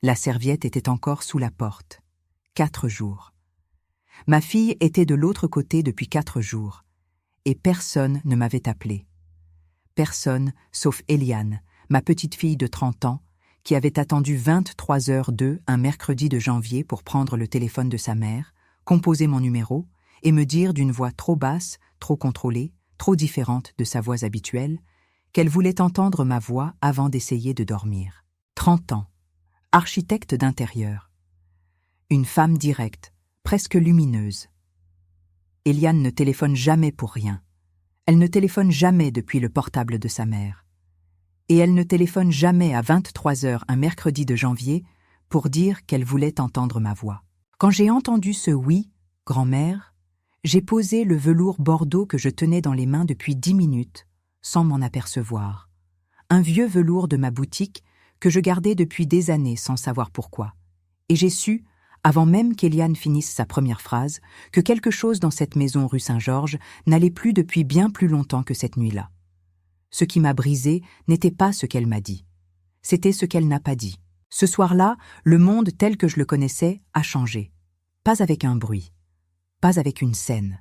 La serviette était encore sous la porte. 4 jours. Ma fille était de l'autre côté depuis 4 jours, et personne ne m'avait appelé. Personne, sauf Eliane, ma petite fille de 30 ans, qui avait attendu 23h02 un mercredi de janvier pour prendre le téléphone de sa mère, composer mon numéro et me dire d'une voix trop basse, trop contrôlée, trop différente de sa voix habituelle, qu'elle voulait entendre ma voix avant d'essayer de dormir. 30 ans, architecte d'intérieur. Une femme directe, presque lumineuse. Eliane ne téléphone jamais pour rien. Elle ne téléphone jamais depuis le portable de sa mère. Et elle ne téléphone jamais à 23h un mercredi de janvier pour dire qu'elle voulait entendre ma voix. Quand j'ai entendu ce « oui », grand-mère, j'ai posé le velours bordeaux que je tenais dans les mains depuis 10 minutes, sans m'en apercevoir. Un vieux velours de ma boutique que je gardais depuis des années sans savoir pourquoi. Et j'ai su, avant même qu'Eliane finisse sa première phrase, que quelque chose dans cette maison rue Saint-Georges n'allait plus depuis bien plus longtemps que cette nuit-là. Ce qui m'a brisé n'était pas ce qu'elle m'a dit. C'était ce qu'elle n'a pas dit. Ce soir-là, le monde tel que je le connaissais a changé. Pas avec un bruit, pas avec une scène.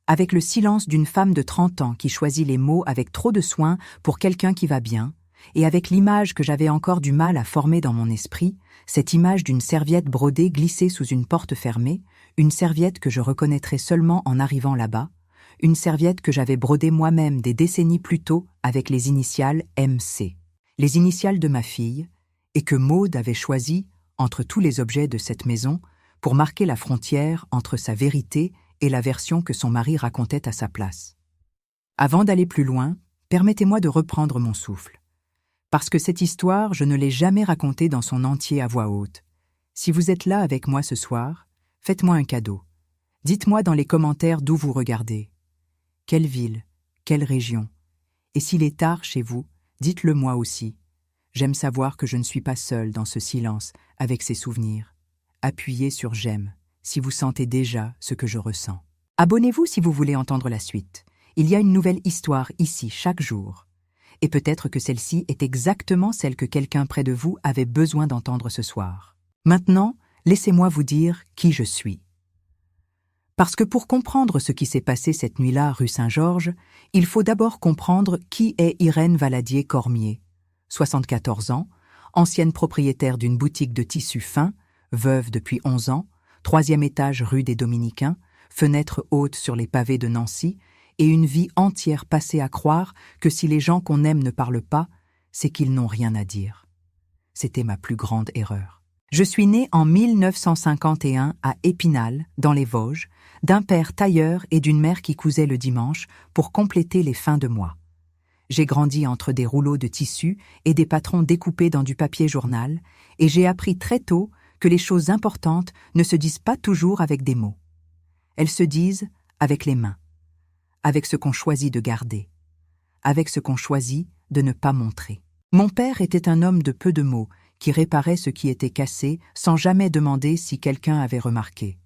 Avec le silence d'une femme de 30 ans qui choisit les mots avec trop de soin pour quelqu'un qui va bien, et avec l'image que j'avais encore du mal à former dans mon esprit, cette image d'une serviette brodée glissée sous une porte fermée, une serviette que je reconnaîtrais seulement en arrivant là-bas, une serviette que j'avais brodée moi-même des décennies plus tôt avec les initiales MC, les initiales de ma fille, et que Maude avait choisies, entre tous les objets de cette maison, pour marquer la frontière entre sa vérité et la version que son mari racontait à sa place. Avant d'aller plus loin, permettez-moi de reprendre mon souffle. Parce que cette histoire, je ne l'ai jamais racontée dans son entier à voix haute. Si vous êtes là avec moi ce soir, faites-moi un cadeau. Dites-moi dans les commentaires d'où vous regardez. Quelle ville, quelle région. Et s'il est tard chez vous, dites-le moi aussi. J'aime savoir que je ne suis pas seule dans ce silence avec ces souvenirs. Appuyez sur j'aime si vous sentez déjà ce que je ressens. Abonnez-vous si vous voulez entendre la suite. Il y a une nouvelle histoire ici chaque jour. Et peut-être que celle-ci est exactement celle que quelqu'un près de vous avait besoin d'entendre ce soir. Maintenant, laissez-moi vous dire qui je suis. Parce que pour comprendre ce qui s'est passé cette nuit-là rue Saint-Georges, il faut d'abord comprendre qui est Irène Valadier-Cormier, 74 ans, ancienne propriétaire d'une boutique de tissus fins, veuve depuis 11 ans, 3e étage rue des Dominicains, fenêtre haute sur les pavés de Nancy, et une vie entière passée à croire que si les gens qu'on aime ne parlent pas, c'est qu'ils n'ont rien à dire. C'était ma plus grande erreur. Je suis née en 1951 à Épinal, dans les Vosges, d'un père tailleur et d'une mère qui cousait le dimanche pour compléter les fins de mois. J'ai grandi entre des rouleaux de tissu et des patrons découpés dans du papier journal, et j'ai appris très tôt que les choses importantes ne se disent pas toujours avec des mots. Elles se disent avec les mains, avec ce qu'on choisit de garder, avec ce qu'on choisit de ne pas montrer. Mon père était un homme de peu de mots, qui réparait ce qui était cassé sans jamais demander si quelqu'un avait remarqué.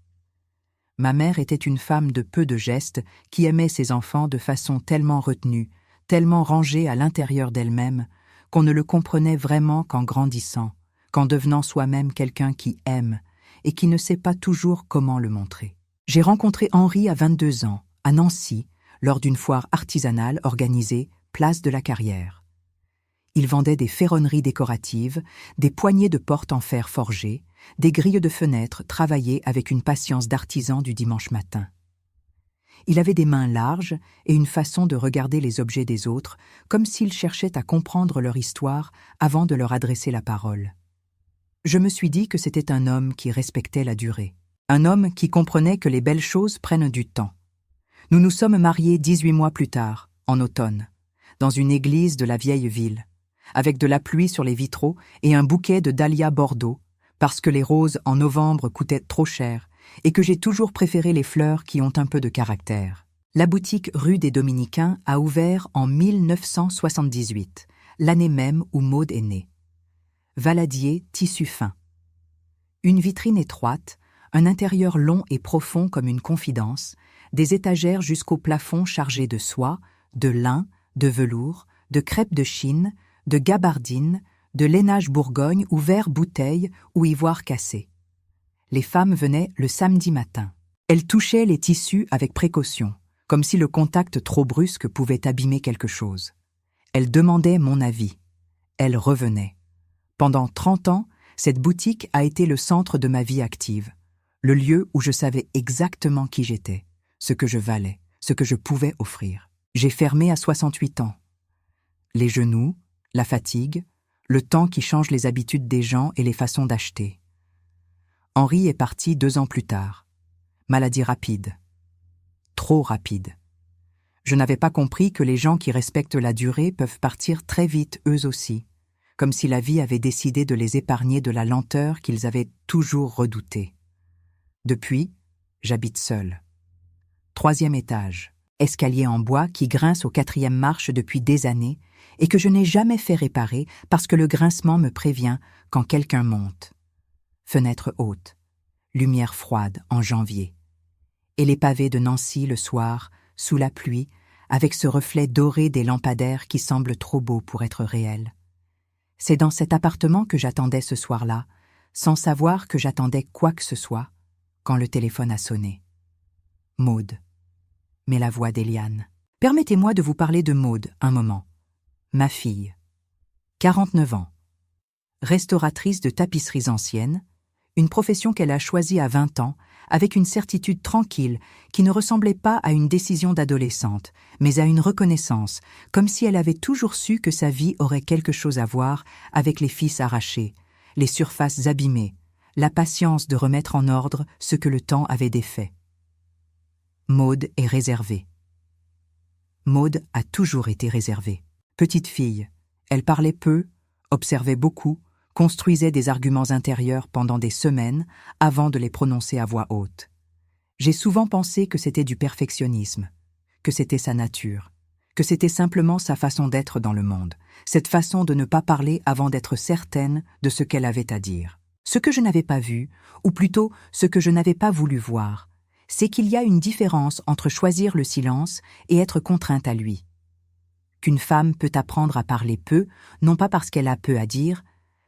Ma mère était une femme de peu de gestes qui aimait ses enfants de façon tellement retenue, tellement rangée à l'intérieur d'elle-même, qu'on ne le comprenait vraiment qu'en grandissant, qu'en devenant soi-même quelqu'un qui aime et qui ne sait pas toujours comment le montrer. J'ai rencontré Henri à 22 ans, à Nancy, lors d'une foire artisanale organisée place de la Carrière. Il vendait des ferronneries décoratives, des poignées de porte en fer forgé, des grilles de fenêtres travaillées avec une patience d'artisan du dimanche matin. Il avait des mains larges et une façon de regarder les objets des autres, comme s'il cherchait à comprendre leur histoire avant de leur adresser la parole. Je me suis dit que c'était un homme qui respectait la durée, un homme qui comprenait que les belles choses prennent du temps. Nous nous sommes mariés 18 mois plus tard, en automne, dans une église de la vieille ville, avec de la pluie sur les vitraux et un bouquet de dahlias bordeaux, parce que les roses en novembre coûtaient trop cher et que j'ai toujours préféré les fleurs qui ont un peu de caractère. La boutique rue des Dominicains a ouvert en 1978, l'année même où Maude est née. Valadier, tissu fin. Une vitrine étroite, un intérieur long et profond comme une confidence, des étagères jusqu'au plafond chargées de soie, de lin, de velours, de crêpe de Chine, de gabardine, de lainage Bourgogne ou verre bouteille ou ivoire cassé. Les femmes venaient le samedi matin. Elles touchaient les tissus avec précaution, comme si le contact trop brusque pouvait abîmer quelque chose. Elles demandaient mon avis. Elles revenaient. Pendant 30 ans, cette boutique a été le centre de ma vie active, le lieu où je savais exactement qui j'étais, ce que je valais, ce que je pouvais offrir. J'ai fermé à 68 ans. Les genoux, la fatigue, le temps qui change les habitudes des gens et les façons d'acheter. Henri est parti 2 ans plus tard. Maladie rapide. Trop rapide. Je n'avais pas compris que les gens qui respectent la durée peuvent partir très vite eux aussi, comme si la vie avait décidé de les épargner de la lenteur qu'ils avaient toujours redoutée. Depuis, j'habite seul. 3e étage, escalier en bois qui grince au 4e marche depuis des années et que je n'ai jamais fait réparer parce que le grincement me prévient quand quelqu'un monte. Fenêtre haute, lumière froide en janvier. Et les pavés de Nancy le soir, sous la pluie, avec ce reflet doré des lampadaires qui semble trop beau pour être réel. C'est dans cet appartement que j'attendais ce soir-là, sans savoir que j'attendais quoi que ce soit, quand le téléphone a sonné. Maude. Mais la voix d'Eliane. Permettez-moi de vous parler de Maude un moment. Ma fille. 49 ans. Restauratrice de tapisseries anciennes, une profession qu'elle a choisie à 20 ans, avec une certitude tranquille qui ne ressemblait pas à une décision d'adolescente, mais à une reconnaissance, comme si elle avait toujours su que sa vie aurait quelque chose à voir avec les fils arrachés, les surfaces abîmées, la patience de remettre en ordre ce que le temps avait défait. Maude est réservée. Maude a toujours été réservée. Petite fille, elle parlait peu, observait beaucoup, construisait des arguments intérieurs pendant des semaines avant de les prononcer à voix haute. J'ai souvent pensé que c'était du perfectionnisme, que c'était sa nature, que c'était simplement sa façon d'être dans le monde, cette façon de ne pas parler avant d'être certaine de ce qu'elle avait à dire. Ce que je n'avais pas vu, ou plutôt ce que je n'avais pas voulu voir, c'est qu'il y a une différence entre choisir le silence et être contrainte à lui. Qu'une femme peut apprendre à parler peu, non pas parce qu'elle a peu à dire,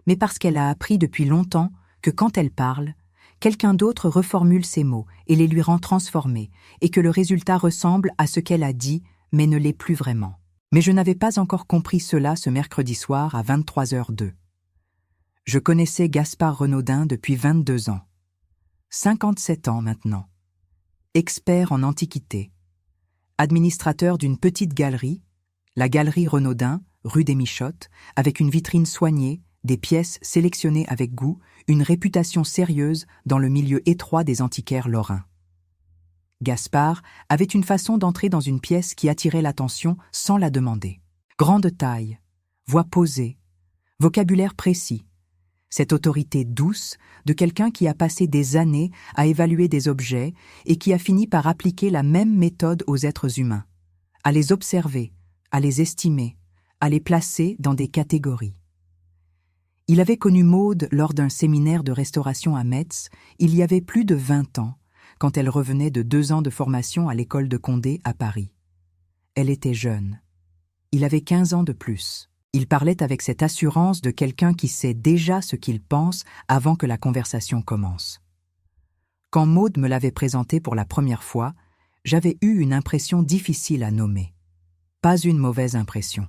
mais parce qu'elle a appris depuis longtemps que quand elle parle, quelqu'un d'autre reformule ses mots et les lui rend transformés, et que le résultat ressemble à ce qu'elle a dit, mais ne l'est plus vraiment. Mais je n'avais pas encore compris cela ce mercredi soir à 23h02. Je connaissais Gaspard Renaudin depuis 22 ans. 57 ans maintenant. Expert en antiquité. Administrateur d'une petite galerie, la galerie Renaudin, rue des Michottes, avec une vitrine soignée, des pièces sélectionnées avec goût, une réputation sérieuse dans le milieu étroit des antiquaires lorrains. Gaspard avait une façon d'entrer dans une pièce qui attirait l'attention sans la demander. Grande taille, voix posée, vocabulaire précis, cette autorité douce de quelqu'un qui a passé des années à évaluer des objets et qui a fini par appliquer la même méthode aux êtres humains, à les observer, à les estimer, à les placer dans des catégories. Il avait connu Maude lors d'un séminaire de restauration à Metz, il y avait plus de 20 ans, quand elle revenait de 2 ans de formation à l'école de Condé à Paris. Elle était jeune. Il avait 15 ans de plus. Il parlait avec cette assurance de quelqu'un qui sait déjà ce qu'il pense avant que la conversation commence. Quand Maude me l'avait présenté pour la première fois, j'avais eu une impression difficile à nommer. Pas une mauvaise impression.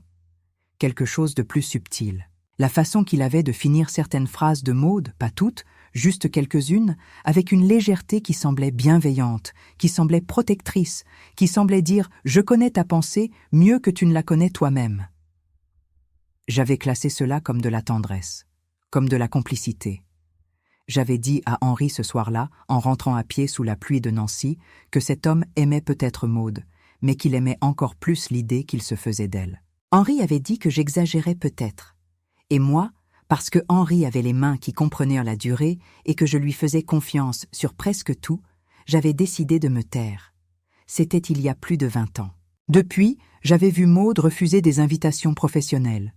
Quelque chose de plus subtil. La façon qu'il avait de finir certaines phrases de Maude, pas toutes, juste quelques-unes, avec une légèreté qui semblait bienveillante, qui semblait protectrice, qui semblait dire « Je connais ta pensée mieux que tu ne la connais toi-même ». J'avais classé cela comme de la tendresse, comme de la complicité. J'avais dit à Henri ce soir-là, en rentrant à pied sous la pluie de Nancy, que cet homme aimait peut-être Maude, mais qu'il aimait encore plus l'idée qu'il se faisait d'elle. Henri avait dit que j'exagérais peut-être. Et moi, parce que Henri avait les mains qui comprenaient la durée et que je lui faisais confiance sur presque tout, j'avais décidé de me taire. C'était il y a plus de 20 ans. Depuis, j'avais vu Maude refuser des invitations professionnelles.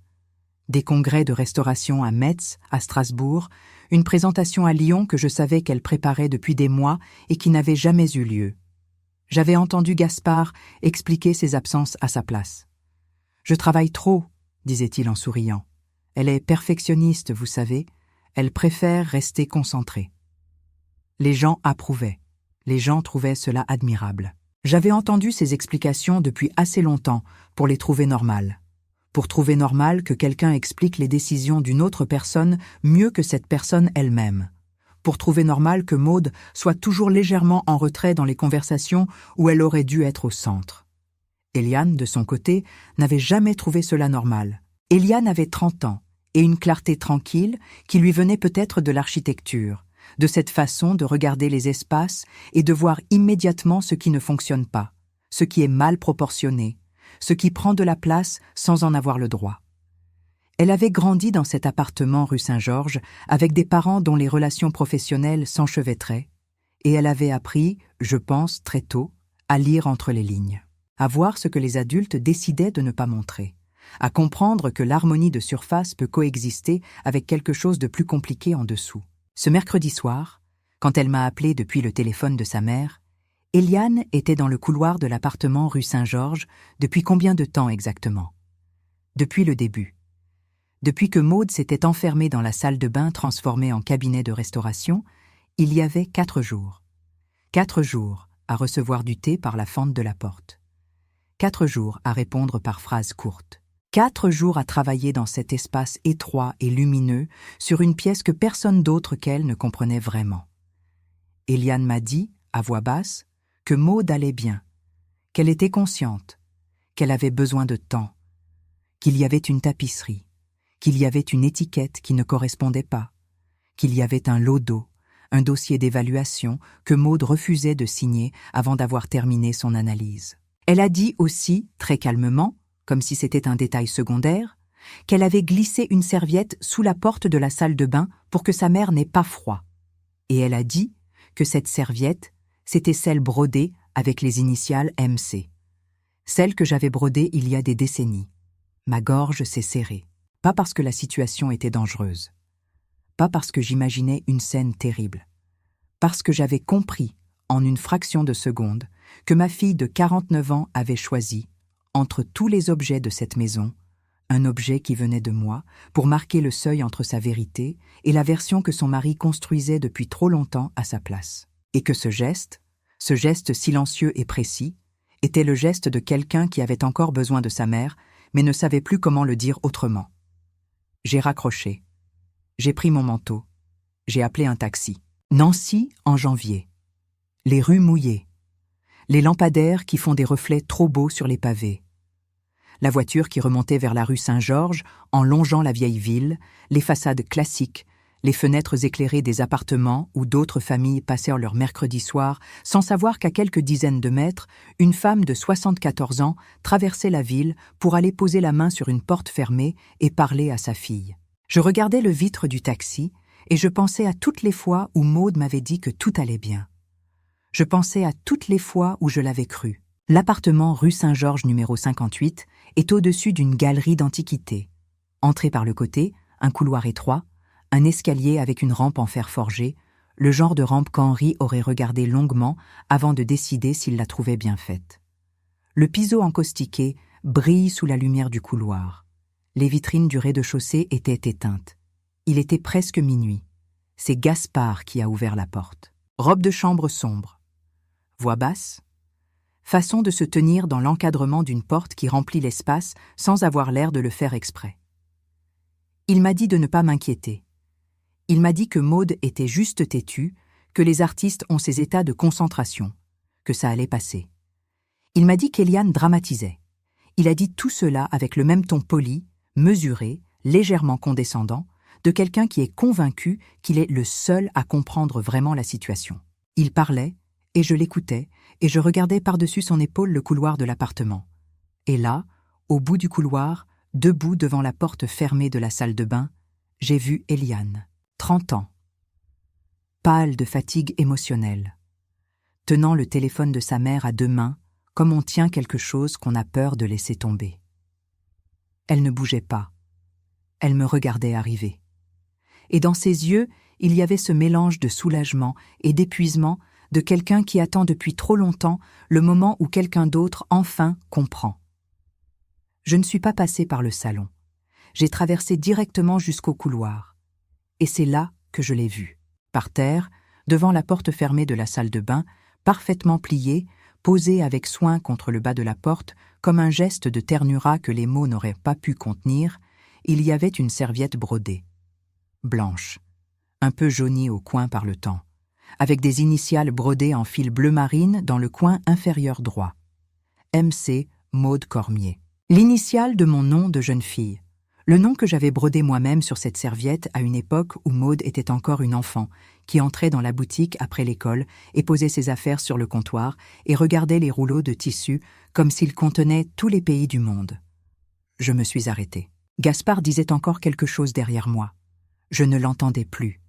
Des congrès de restauration à Metz, à Strasbourg, une présentation à Lyon que je savais qu'elle préparait depuis des mois et qui n'avait jamais eu lieu. J'avais entendu Gaspard expliquer ses absences à sa place. « Je travaille trop », disait-il en souriant. Elle est perfectionniste, vous savez. Elle préfère rester concentrée. » Les gens approuvaient. Les gens trouvaient cela admirable. J'avais entendu ces explications depuis assez longtemps pour les trouver normales. Pour trouver normal que quelqu'un explique les décisions d'une autre personne mieux que cette personne elle-même. Pour trouver normal que Maude soit toujours légèrement en retrait dans les conversations où elle aurait dû être au centre. Eliane, de son côté, n'avait jamais trouvé cela normal. Eliane avait 30 ans et une clarté tranquille qui lui venait peut-être de l'architecture, de cette façon de regarder les espaces et de voir immédiatement ce qui ne fonctionne pas, ce qui est mal proportionné, ce qui prend de la place sans en avoir le droit. Elle avait grandi dans cet appartement rue Saint-Georges avec des parents dont les relations professionnelles s'enchevêtraient, et elle avait appris, je pense très tôt, à lire entre les lignes, à voir ce que les adultes décidaient de ne pas montrer, à comprendre que l'harmonie de surface peut coexister avec quelque chose de plus compliqué en dessous. Ce mercredi soir, quand elle m'a appelé depuis le téléphone de sa mère, Eliane était dans le couloir de l'appartement rue Saint-Georges depuis combien de temps exactement? Depuis le début. Depuis que Maude s'était enfermée dans la salle de bain transformée en cabinet de restauration, il y avait 4 jours. 4 jours à recevoir du thé par la fente de la porte. 4 jours à répondre par phrases courtes. 4 jours à travailler dans cet espace étroit et lumineux sur une pièce que personne d'autre qu'elle ne comprenait vraiment. Eliane m'a dit, à voix basse, que Maude allait bien, qu'elle était consciente, qu'elle avait besoin de temps, qu'il y avait une tapisserie, qu'il y avait une étiquette qui ne correspondait pas, qu'il y avait un lot d'eau, un dossier d'évaluation que Maude refusait de signer avant d'avoir terminé son analyse. Elle a dit aussi, très calmement, comme si c'était un détail secondaire, qu'elle avait glissé une serviette sous la porte de la salle de bain pour que sa mère n'ait pas froid. Et elle a dit que cette serviette, c'était celle brodée avec les initiales MC. Celle que j'avais brodée il y a des décennies. Ma gorge s'est serrée. Pas parce que la situation était dangereuse. Pas parce que j'imaginais une scène terrible. Parce que j'avais compris, en une fraction de seconde, que ma fille de 49 ans avait choisi, entre tous les objets de cette maison, un objet qui venait de moi pour marquer le seuil entre sa vérité et la version que son mari construisait depuis trop longtemps à sa place. Et que ce geste silencieux et précis, était le geste de quelqu'un qui avait encore besoin de sa mère, mais ne savait plus comment le dire autrement. J'ai raccroché. J'ai pris mon manteau. J'ai appelé un taxi. Nancy, en janvier. Les rues mouillées. Les lampadaires qui font des reflets trop beaux sur les pavés. La voiture qui remontait vers la rue Saint-Georges en longeant la vieille ville, les façades classiques, les fenêtres éclairées des appartements où d'autres familles passèrent leur mercredi soir sans savoir qu'à quelques dizaines de mètres, une femme de 74 ans traversait la ville pour aller poser la main sur une porte fermée et parler à sa fille. Je regardais le vitre du taxi et je pensais à toutes les fois où Maude m'avait dit que tout allait bien. Je pensais à toutes les fois où je l'avais cru. L'appartement rue Saint-Georges numéro 58 est au-dessus d'une galerie d'antiquités. Entrée par le côté, un couloir étroit, un escalier avec une rampe en fer forgé, le genre de rampe qu'Henri aurait regardé longuement avant de décider s'il la trouvait bien faite. Le piso encaustiqué brille sous la lumière du couloir. Les vitrines du rez-de-chaussée étaient éteintes. Il était presque minuit. C'est Gaspard qui a ouvert la porte. Robe de chambre sombre. Voix basse. Façon de se tenir dans l'encadrement d'une porte qui remplit l'espace sans avoir l'air de le faire exprès. Il m'a dit de ne pas m'inquiéter. Il m'a dit que Maude était juste têtue, que les artistes ont ces états de concentration, que ça allait passer. Il m'a dit qu'Eliane dramatisait. Il a dit tout cela avec le même ton poli, mesuré, légèrement condescendant, de quelqu'un qui est convaincu qu'il est le seul à comprendre vraiment la situation. Il parlait, et je l'écoutais, et je regardais par-dessus son épaule le couloir de l'appartement. Et là, au bout du couloir, debout devant la porte fermée de la salle de bain, j'ai vu Eliane, 30 ans. Pâle de fatigue émotionnelle, tenant le téléphone de sa mère à 2 mains, comme on tient quelque chose qu'on a peur de laisser tomber. Elle ne bougeait pas. Elle me regardait arriver. Et dans ses yeux, il y avait ce mélange de soulagement et d'épuisement de quelqu'un qui attend depuis trop longtemps le moment où quelqu'un d'autre enfin comprend. Je ne suis pas passée par le salon. j'ai traversé directement jusqu'au couloir. Et c'est là que je l'ai vue. Par terre, devant la porte fermée de la salle de bain, parfaitement pliée, posée avec soin contre le bas de la porte, comme un geste de ternura que les mots n'auraient pas pu contenir, il y avait une serviette brodée. Blanche, un peu jaunie au coin par le temps, avec des initiales brodées en fil bleu marine dans le coin inférieur droit. MC Maude Cormier. L'initiale de mon nom de jeune fille. Le nom que j'avais brodé moi-même sur cette serviette à une époque où Maude était encore une enfant, qui entrait dans la boutique après l'école et posait ses affaires sur le comptoir et regardait les rouleaux de tissu comme s'ils contenaient tous les pays du monde. Je me suis arrêtée. Gaspard disait encore quelque chose derrière moi. Je ne l'entendais plus.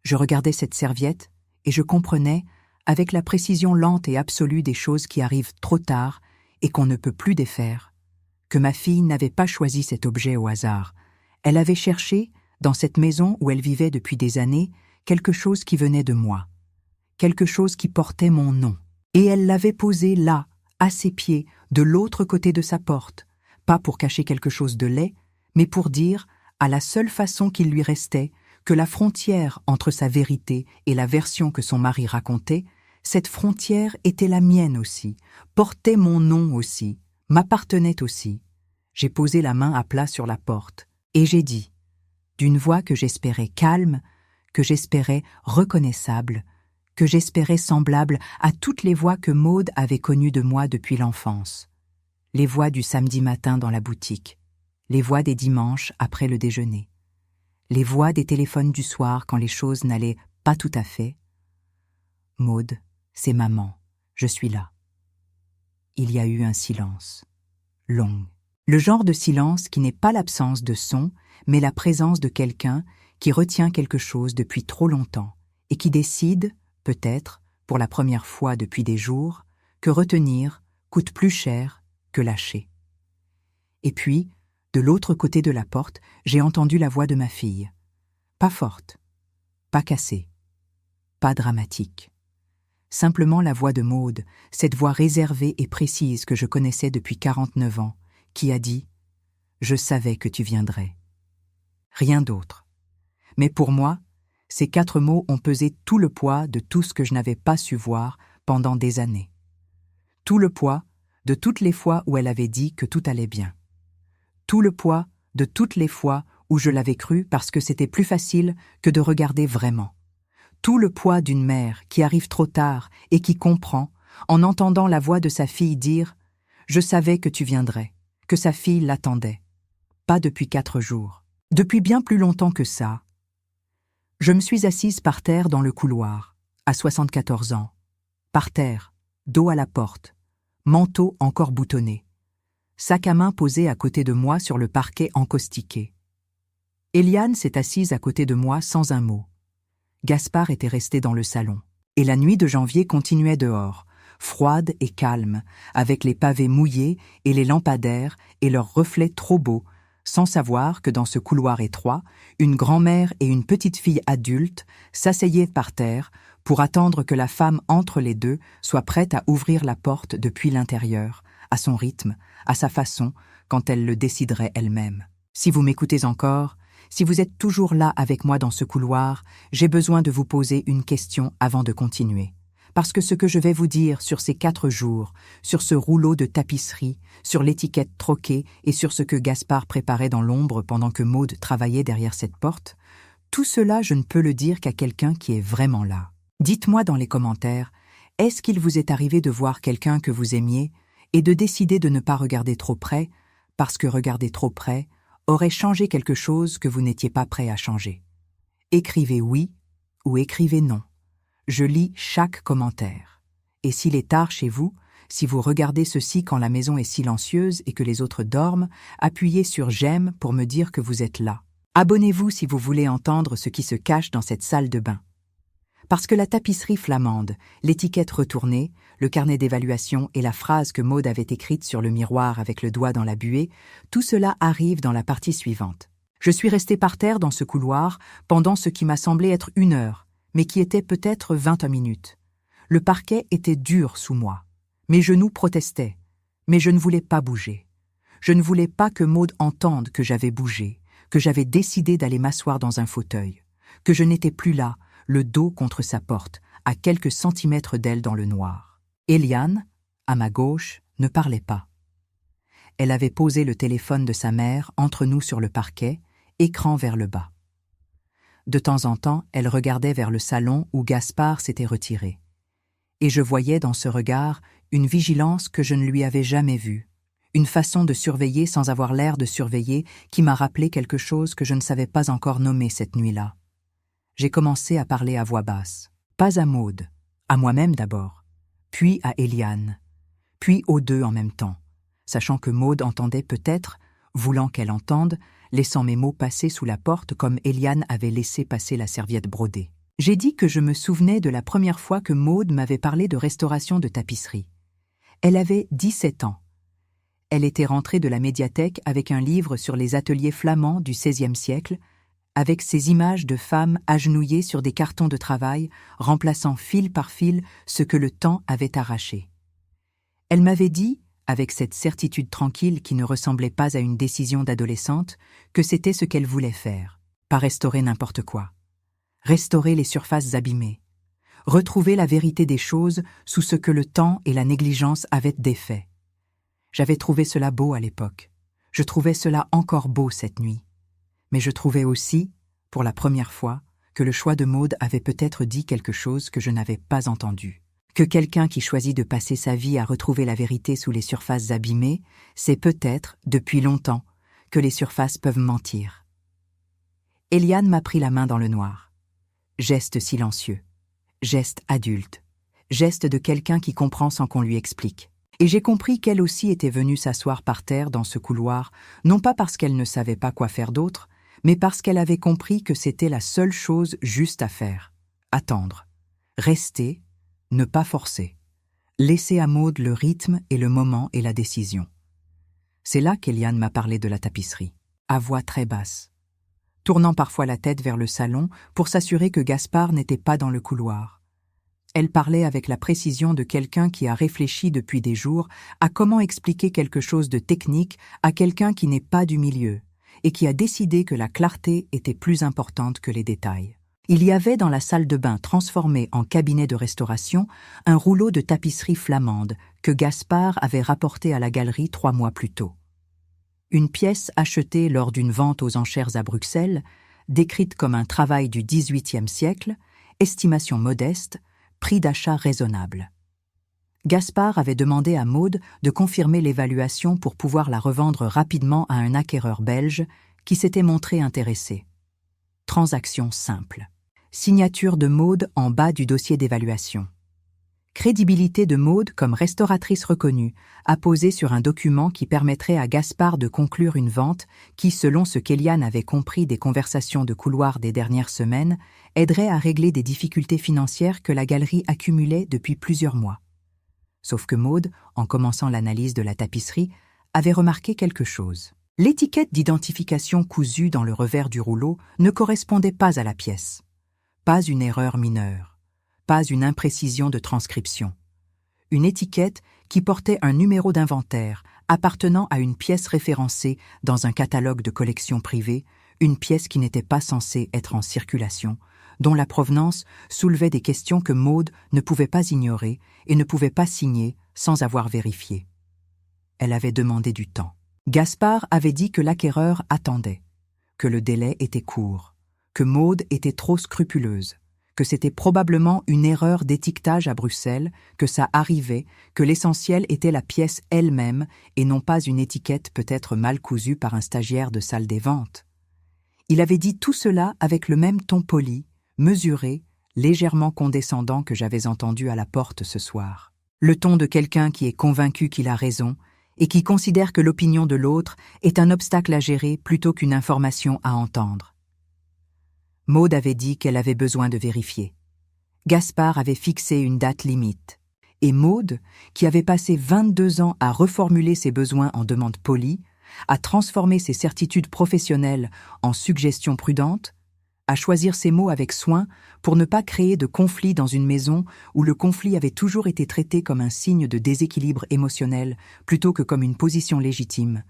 Je regardais cette serviette et je comprenais, avec la précision lente et absolue des choses qui arrivent trop tard et qu'on ne peut plus défaire, que ma fille n'avait pas choisi cet objet au hasard. Elle avait cherché, dans cette maison où elle vivait depuis des années, quelque chose qui venait de moi, quelque chose qui portait mon nom. Et elle l'avait posé là, à ses pieds, de l'autre côté de sa porte, pas pour cacher quelque chose de laid, mais pour dire, à la seule façon qu'il lui restait, que la frontière entre sa vérité et la version que son mari racontait, cette frontière était la mienne aussi, portait mon nom aussi, m'appartenait aussi. J'ai posé la main à plat sur la porte, et j'ai dit, d'une voix que j'espérais calme, que j'espérais reconnaissable, que j'espérais semblable à toutes les voix que Maude avait connues de moi depuis l'enfance. Les voix du samedi matin dans la boutique, les voix des dimanches après le déjeuner, les voix des téléphones du soir quand les choses n'allaient pas tout à fait. Maude, c'est maman, je suis là. Il y a eu un silence, long. Le genre de silence qui n'est pas l'absence de son, mais la présence de quelqu'un qui retient quelque chose depuis trop longtemps et qui décide, peut-être, pour la première fois depuis des jours, que retenir coûte plus cher que lâcher. Et puis, de l'autre côté de la porte, j'ai entendu la voix de ma fille. Pas forte, pas cassée, pas dramatique. Simplement la voix de Maude, cette voix réservée et précise que je connaissais depuis 49 ans, qui a dit « Je savais que tu viendrais ». Rien d'autre. Mais pour moi, ces 4 mots ont pesé tout le poids de tout ce que je n'avais pas su voir pendant des années. Tout le poids de toutes les fois où elle avait dit que tout allait bien. Tout le poids de toutes les fois où je l'avais cru parce que c'était plus facile que de regarder vraiment. Tout le poids d'une mère qui arrive trop tard et qui comprend, en entendant la voix de sa fille dire « Je savais que tu viendrais », que sa fille l'attendait. Pas depuis 4 jours. Depuis bien plus longtemps que ça. Je me suis assise par terre dans le couloir, à 74 ans. Par terre, dos à la porte, manteau encore boutonné. Sac à main posé à côté de moi sur le parquet encaustiqué. Eliane s'est assise à côté de moi sans un mot. Gaspard était resté dans le salon. Et la nuit de janvier continuait dehors, froide et calme, avec les pavés mouillés et les lampadaires et leurs reflets trop beaux, sans savoir que dans ce couloir étroit, une grand-mère et une petite fille adulte s'asseyaient par terre pour attendre que la femme entre les deux soit prête à ouvrir la porte depuis l'intérieur, à son rythme, à sa façon, quand elle le déciderait elle-même. Si vous m'écoutez encore, si vous êtes toujours là avec moi dans ce couloir, j'ai besoin de vous poser une question avant de continuer. Parce que ce que je vais vous dire sur ces 4 jours, sur ce rouleau de tapisserie, sur l'étiquette troquée et sur ce que Gaspard préparait dans l'ombre pendant que Maude travaillait derrière cette porte, tout cela je ne peux le dire qu'à quelqu'un qui est vraiment là. Dites-moi dans les commentaires, est-ce qu'il vous est arrivé de voir quelqu'un que vous aimiez et de décider de ne pas regarder trop près, parce que regarder trop près aurait changé quelque chose que vous n'étiez pas prêt à changer? Écrivez oui ou écrivez non. Je lis chaque commentaire. Et s'il est tard chez vous, si vous regardez ceci quand la maison est silencieuse et que les autres dorment, appuyez sur j'aime pour me dire que vous êtes là. Abonnez-vous si vous voulez entendre ce qui se cache dans cette salle de bain. Parce que la tapisserie flamande, l'étiquette retournée, le carnet d'évaluation et la phrase que Maude avait écrite sur le miroir avec le doigt dans la buée, tout cela arrive dans la partie suivante. Je suis restée par terre dans ce couloir pendant ce qui m'a semblé être 1 heure, mais qui était peut-être 21 minutes. Le parquet était dur sous moi. Mes genoux protestaient, mais je ne voulais pas bouger. Je ne voulais pas que Maude entende que j'avais bougé. que j'avais décidé d'aller m'asseoir dans un fauteuil, que je n'étais plus là, le dos contre sa porte, à quelques centimètres d'elle dans le noir. Eliane, à ma gauche, ne parlait pas. Elle avait posé le téléphone de sa mère entre nous sur le parquet, écran vers le bas. De temps en temps, elle regardait vers le salon où Gaspard s'était retiré. Et je voyais dans ce regard une vigilance que je ne lui avais jamais vue, une façon de surveiller sans avoir l'air de surveiller qui m'a rappelé quelque chose que je ne savais pas encore nommer cette nuit-là. J'ai commencé à parler à voix basse, pas à Maude, à moi-même d'abord, puis à Eliane, puis aux deux en même temps, sachant que Maude entendait peut-être, voulant qu'elle entende, laissant mes mots passer sous la porte comme Eliane avait laissé passer la serviette brodée. J'ai dit que je me souvenais de la première fois que Maude m'avait parlé de restauration de tapisserie. Elle avait 17 ans. Elle était rentrée de la médiathèque avec un livre sur les ateliers flamands du XVIe siècle, avec ces images de femmes agenouillées sur des cartons de travail, remplaçant fil par fil ce que le temps avait arraché. Elle m'avait dit, avec cette certitude tranquille qui ne ressemblait pas à une décision d'adolescente, que c'était ce qu'elle voulait faire, pas restaurer n'importe quoi. Restaurer les surfaces abîmées, retrouver la vérité des choses sous ce que le temps et la négligence avaient défait. J'avais trouvé cela beau à l'époque. Je trouvais cela encore beau cette nuit. Mais je trouvais aussi, pour la première fois, que le choix de Maude avait peut-être dit quelque chose que je n'avais pas entendu. Que quelqu'un qui choisit de passer sa vie à retrouver la vérité sous les surfaces abîmées, c'est peut-être, depuis longtemps, que les surfaces peuvent mentir. Eliane m'a pris la main dans le noir. Geste silencieux, geste adulte, geste de quelqu'un qui comprend sans qu'on lui explique. Et j'ai compris qu'elle aussi était venue s'asseoir par terre dans ce couloir, non pas parce qu'elle ne savait pas quoi faire d'autre, mais parce qu'elle avait compris que c'était la seule chose juste à faire. Attendre. Rester, ne pas forcer. Laisser à Maude le rythme et le moment et la décision. C'est là qu'Eliane m'a parlé de la tapisserie, à voix très basse, tournant parfois la tête vers le salon pour s'assurer que Gaspard n'était pas dans le couloir. Elle parlait avec la précision de quelqu'un qui a réfléchi depuis des jours à comment expliquer quelque chose de technique à quelqu'un qui n'est pas du milieu et qui a décidé que la clarté était plus importante que les détails. Il y avait dans la salle de bain transformée en cabinet de restauration un rouleau de tapisserie flamande que Gaspard avait rapporté à la galerie 3 mois plus tôt. Une pièce achetée lors d'une vente aux enchères à Bruxelles, décrite comme un travail du XVIIIe siècle, estimation modeste, prix d'achat raisonnable. Gaspard avait demandé à Maude de confirmer l'évaluation pour pouvoir la revendre rapidement à un acquéreur belge qui s'était montré intéressé. Transaction simple. Signature de Maude en bas du dossier d'évaluation. Crédibilité de Maude comme restauratrice reconnue, apposée sur un document qui permettrait à Gaspard de conclure une vente qui, selon ce qu'Eliane avait compris des conversations de couloir des dernières semaines, aiderait à régler des difficultés financières que la galerie accumulait depuis plusieurs mois. Sauf que Maude, en commençant l'analyse de la tapisserie, avait remarqué quelque chose. L'étiquette d'identification cousue dans le revers du rouleau ne correspondait pas à la pièce. Pas une erreur mineure, pas une imprécision de transcription. Une étiquette qui portait un numéro d'inventaire appartenant à une pièce référencée dans un catalogue de collection privée, une pièce qui n'était pas censée être en circulation, dont la provenance soulevait des questions que Maude ne pouvait pas ignorer et ne pouvait pas signer sans avoir vérifié. Elle avait demandé du temps. Gaspard avait dit que l'acquéreur attendait, que le délai était court, que Maude était trop scrupuleuse, que c'était probablement une erreur d'étiquetage à Bruxelles, que ça arrivait, que l'essentiel était la pièce elle-même et non pas une étiquette peut-être mal cousue par un stagiaire de salle des ventes. Il avait dit tout cela avec le même ton poli, mesuré, légèrement condescendant que j'avais entendu à la porte ce soir. Le ton de quelqu'un qui est convaincu qu'il a raison et qui considère que l'opinion de l'autre est un obstacle à gérer plutôt qu'une information à entendre. Maude avait dit qu'elle avait besoin de vérifier. Gaspard avait fixé une date limite. Et Maude, qui avait passé 22 ans à reformuler ses besoins en demandes polies, à transformer ses certitudes professionnelles en suggestions prudentes, à choisir ses mots avec soin pour ne pas créer de conflit dans une maison où le conflit avait toujours été traité comme un signe de déséquilibre émotionnel plutôt que comme une position légitime.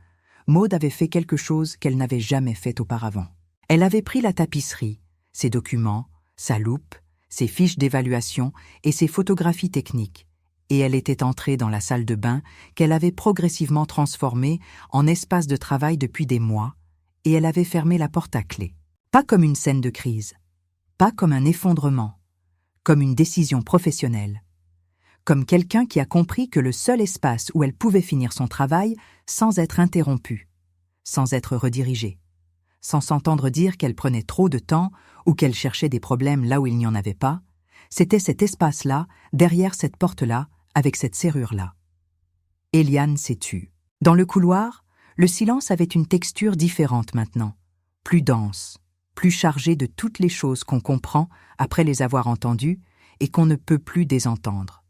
Maude avait fait quelque chose qu'elle n'avait jamais fait auparavant. Elle avait pris la tapisserie, ses documents, sa loupe, ses fiches d'évaluation et ses photographies techniques, et elle était entrée dans la salle de bain qu'elle avait progressivement transformée en espace de travail depuis des mois, et elle avait fermé la porte à clé. Pas comme une scène de crise, pas comme un effondrement, comme une décision professionnelle, comme quelqu'un qui a compris que le seul espace où elle pouvait finir son travail sans être interrompue, sans être redirigée, sans s'entendre dire qu'elle prenait trop de temps ou qu'elle cherchait des problèmes là où il n'y en avait pas, c'était cet espace-là, derrière cette porte-là, avec cette serrure-là. Eliane s'est tue. Dans le couloir, le silence avait une texture différente maintenant, plus dense, plus chargée de toutes les choses qu'on comprend après les avoir entendues et qu'on ne peut plus désentendre.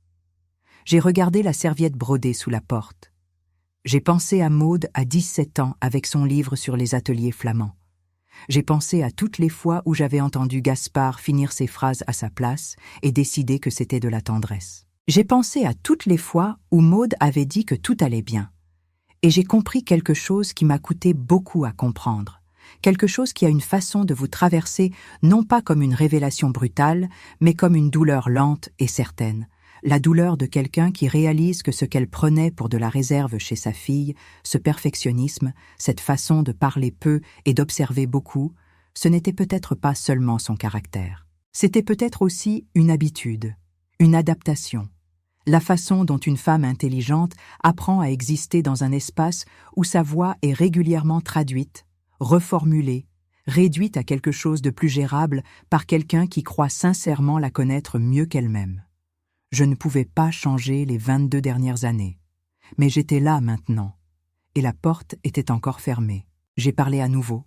J'ai regardé la serviette brodée sous la porte. J'ai pensé à Maude à 17 ans avec son livre sur les ateliers flamands. J'ai pensé à toutes les fois où j'avais entendu Gaspard finir ses phrases à sa place et décider que c'était de la tendresse. J'ai pensé à toutes les fois où Maude avait dit que tout allait bien. Et j'ai compris quelque chose qui m'a coûté beaucoup à comprendre. Quelque chose qui a une façon de vous traverser non pas comme une révélation brutale, mais comme une douleur lente et certaine. La douleur de quelqu'un qui réalise que ce qu'elle prenait pour de la réserve chez sa fille, ce perfectionnisme, cette façon de parler peu et d'observer beaucoup, ce n'était peut-être pas seulement son caractère. C'était peut-être aussi une habitude, une adaptation, la façon dont une femme intelligente apprend à exister dans un espace où sa voix est régulièrement traduite, reformulée, réduite à quelque chose de plus gérable par quelqu'un qui croit sincèrement la connaître mieux qu'elle-même. Je ne pouvais pas changer les 22 dernières années, mais j'étais là maintenant, et la porte était encore fermée. J'ai parlé à nouveau,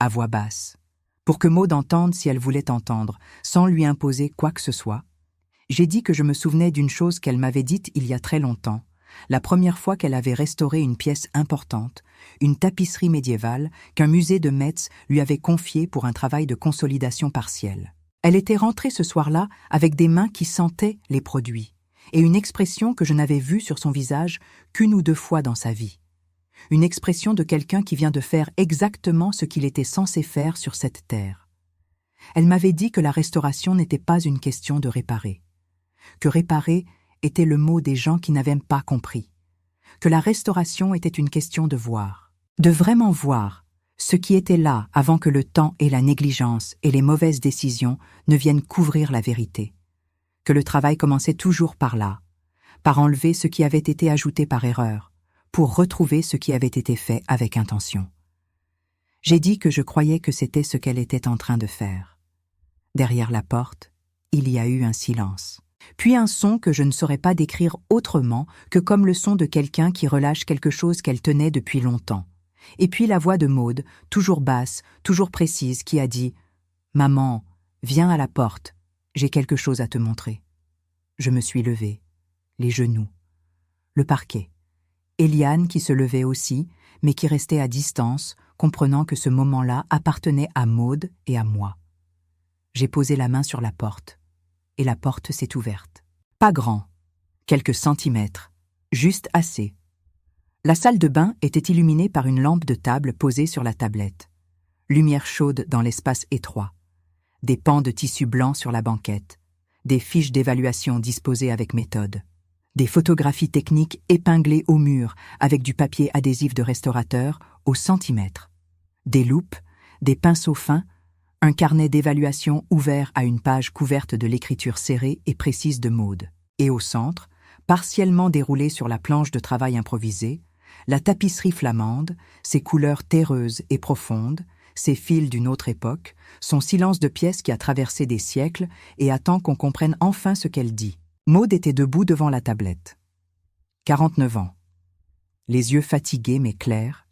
à voix basse, pour que Maude entende si elle voulait entendre, sans lui imposer quoi que ce soit. J'ai dit que je me souvenais d'une chose qu'elle m'avait dite il y a très longtemps, la première fois qu'elle avait restauré une pièce importante, une tapisserie médiévale qu'un musée de Metz lui avait confiée pour un travail de consolidation partielle. Elle était rentrée ce soir-là avec des mains qui sentaient les produits, et une expression que je n'avais vue sur son visage qu'une ou deux fois dans sa vie. Une expression de quelqu'un qui vient de faire exactement ce qu'il était censé faire sur cette terre. Elle m'avait dit que la restauration n'était pas une question de réparer, que réparer était le mot des gens qui n'avaient pas compris, que la restauration était une question de voir, de vraiment voir ce qui était là avant que le temps et la négligence et les mauvaises décisions ne viennent couvrir la vérité, que le travail commençait toujours par là, par enlever ce qui avait été ajouté par erreur, pour retrouver ce qui avait été fait avec intention. J'ai dit que je croyais que c'était ce qu'elle était en train de faire. Derrière la porte, il y a eu un silence. Puis un son que je ne saurais pas décrire autrement que comme le son de quelqu'un qui relâche quelque chose qu'elle tenait depuis longtemps. Et puis la voix de Maude, toujours basse, toujours précise, qui a dit « Maman, viens à la porte, j'ai quelque chose à te montrer. » Je me suis levée, les genoux, le parquet. Eliane qui se levait aussi, mais qui restait à distance, comprenant que ce moment-là appartenait à Maude et à moi. J'ai posé la main sur la porte. Et la porte s'est ouverte. Pas grand, quelques centimètres, juste assez. La salle de bain était illuminée par une lampe de table posée sur la tablette. Lumière chaude dans l'espace étroit. Des pans de tissu blanc sur la banquette. Des fiches d'évaluation disposées avec méthode. Des photographies techniques épinglées au mur avec du papier adhésif de restaurateur au centimètre. Des loupes, des pinceaux fins, un carnet d'évaluation ouvert à une page couverte de l'écriture serrée et précise de Maude. Et au centre, partiellement déroulée sur la planche de travail improvisée, la tapisserie flamande, ses couleurs terreuses et profondes, ses fils d'une autre époque, son silence de pièce qui a traversé des siècles et attend qu'on comprenne enfin ce qu'elle dit. Maude était debout devant la tablette. 49 ans. Les yeux fatigués mais clairs,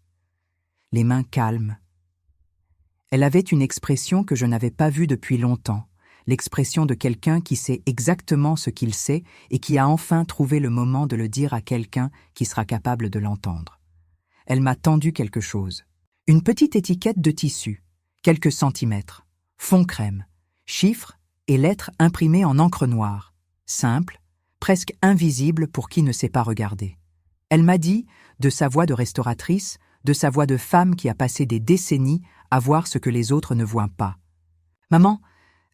les mains calmes. Elle avait une expression que je n'avais pas vue depuis longtemps, l'expression de quelqu'un qui sait exactement ce qu'il sait et qui a enfin trouvé le moment de le dire à quelqu'un qui sera capable de l'entendre. Elle m'a tendu quelque chose. Une petite étiquette de tissu, quelques centimètres, fond crème, chiffres et lettres imprimées en encre noire, simple, presque invisible pour qui ne sait pas regarder. Elle m'a dit, de sa voix de restauratrice, de sa voix de femme qui a passé des décennies à voir ce que les autres ne voient pas. « Maman,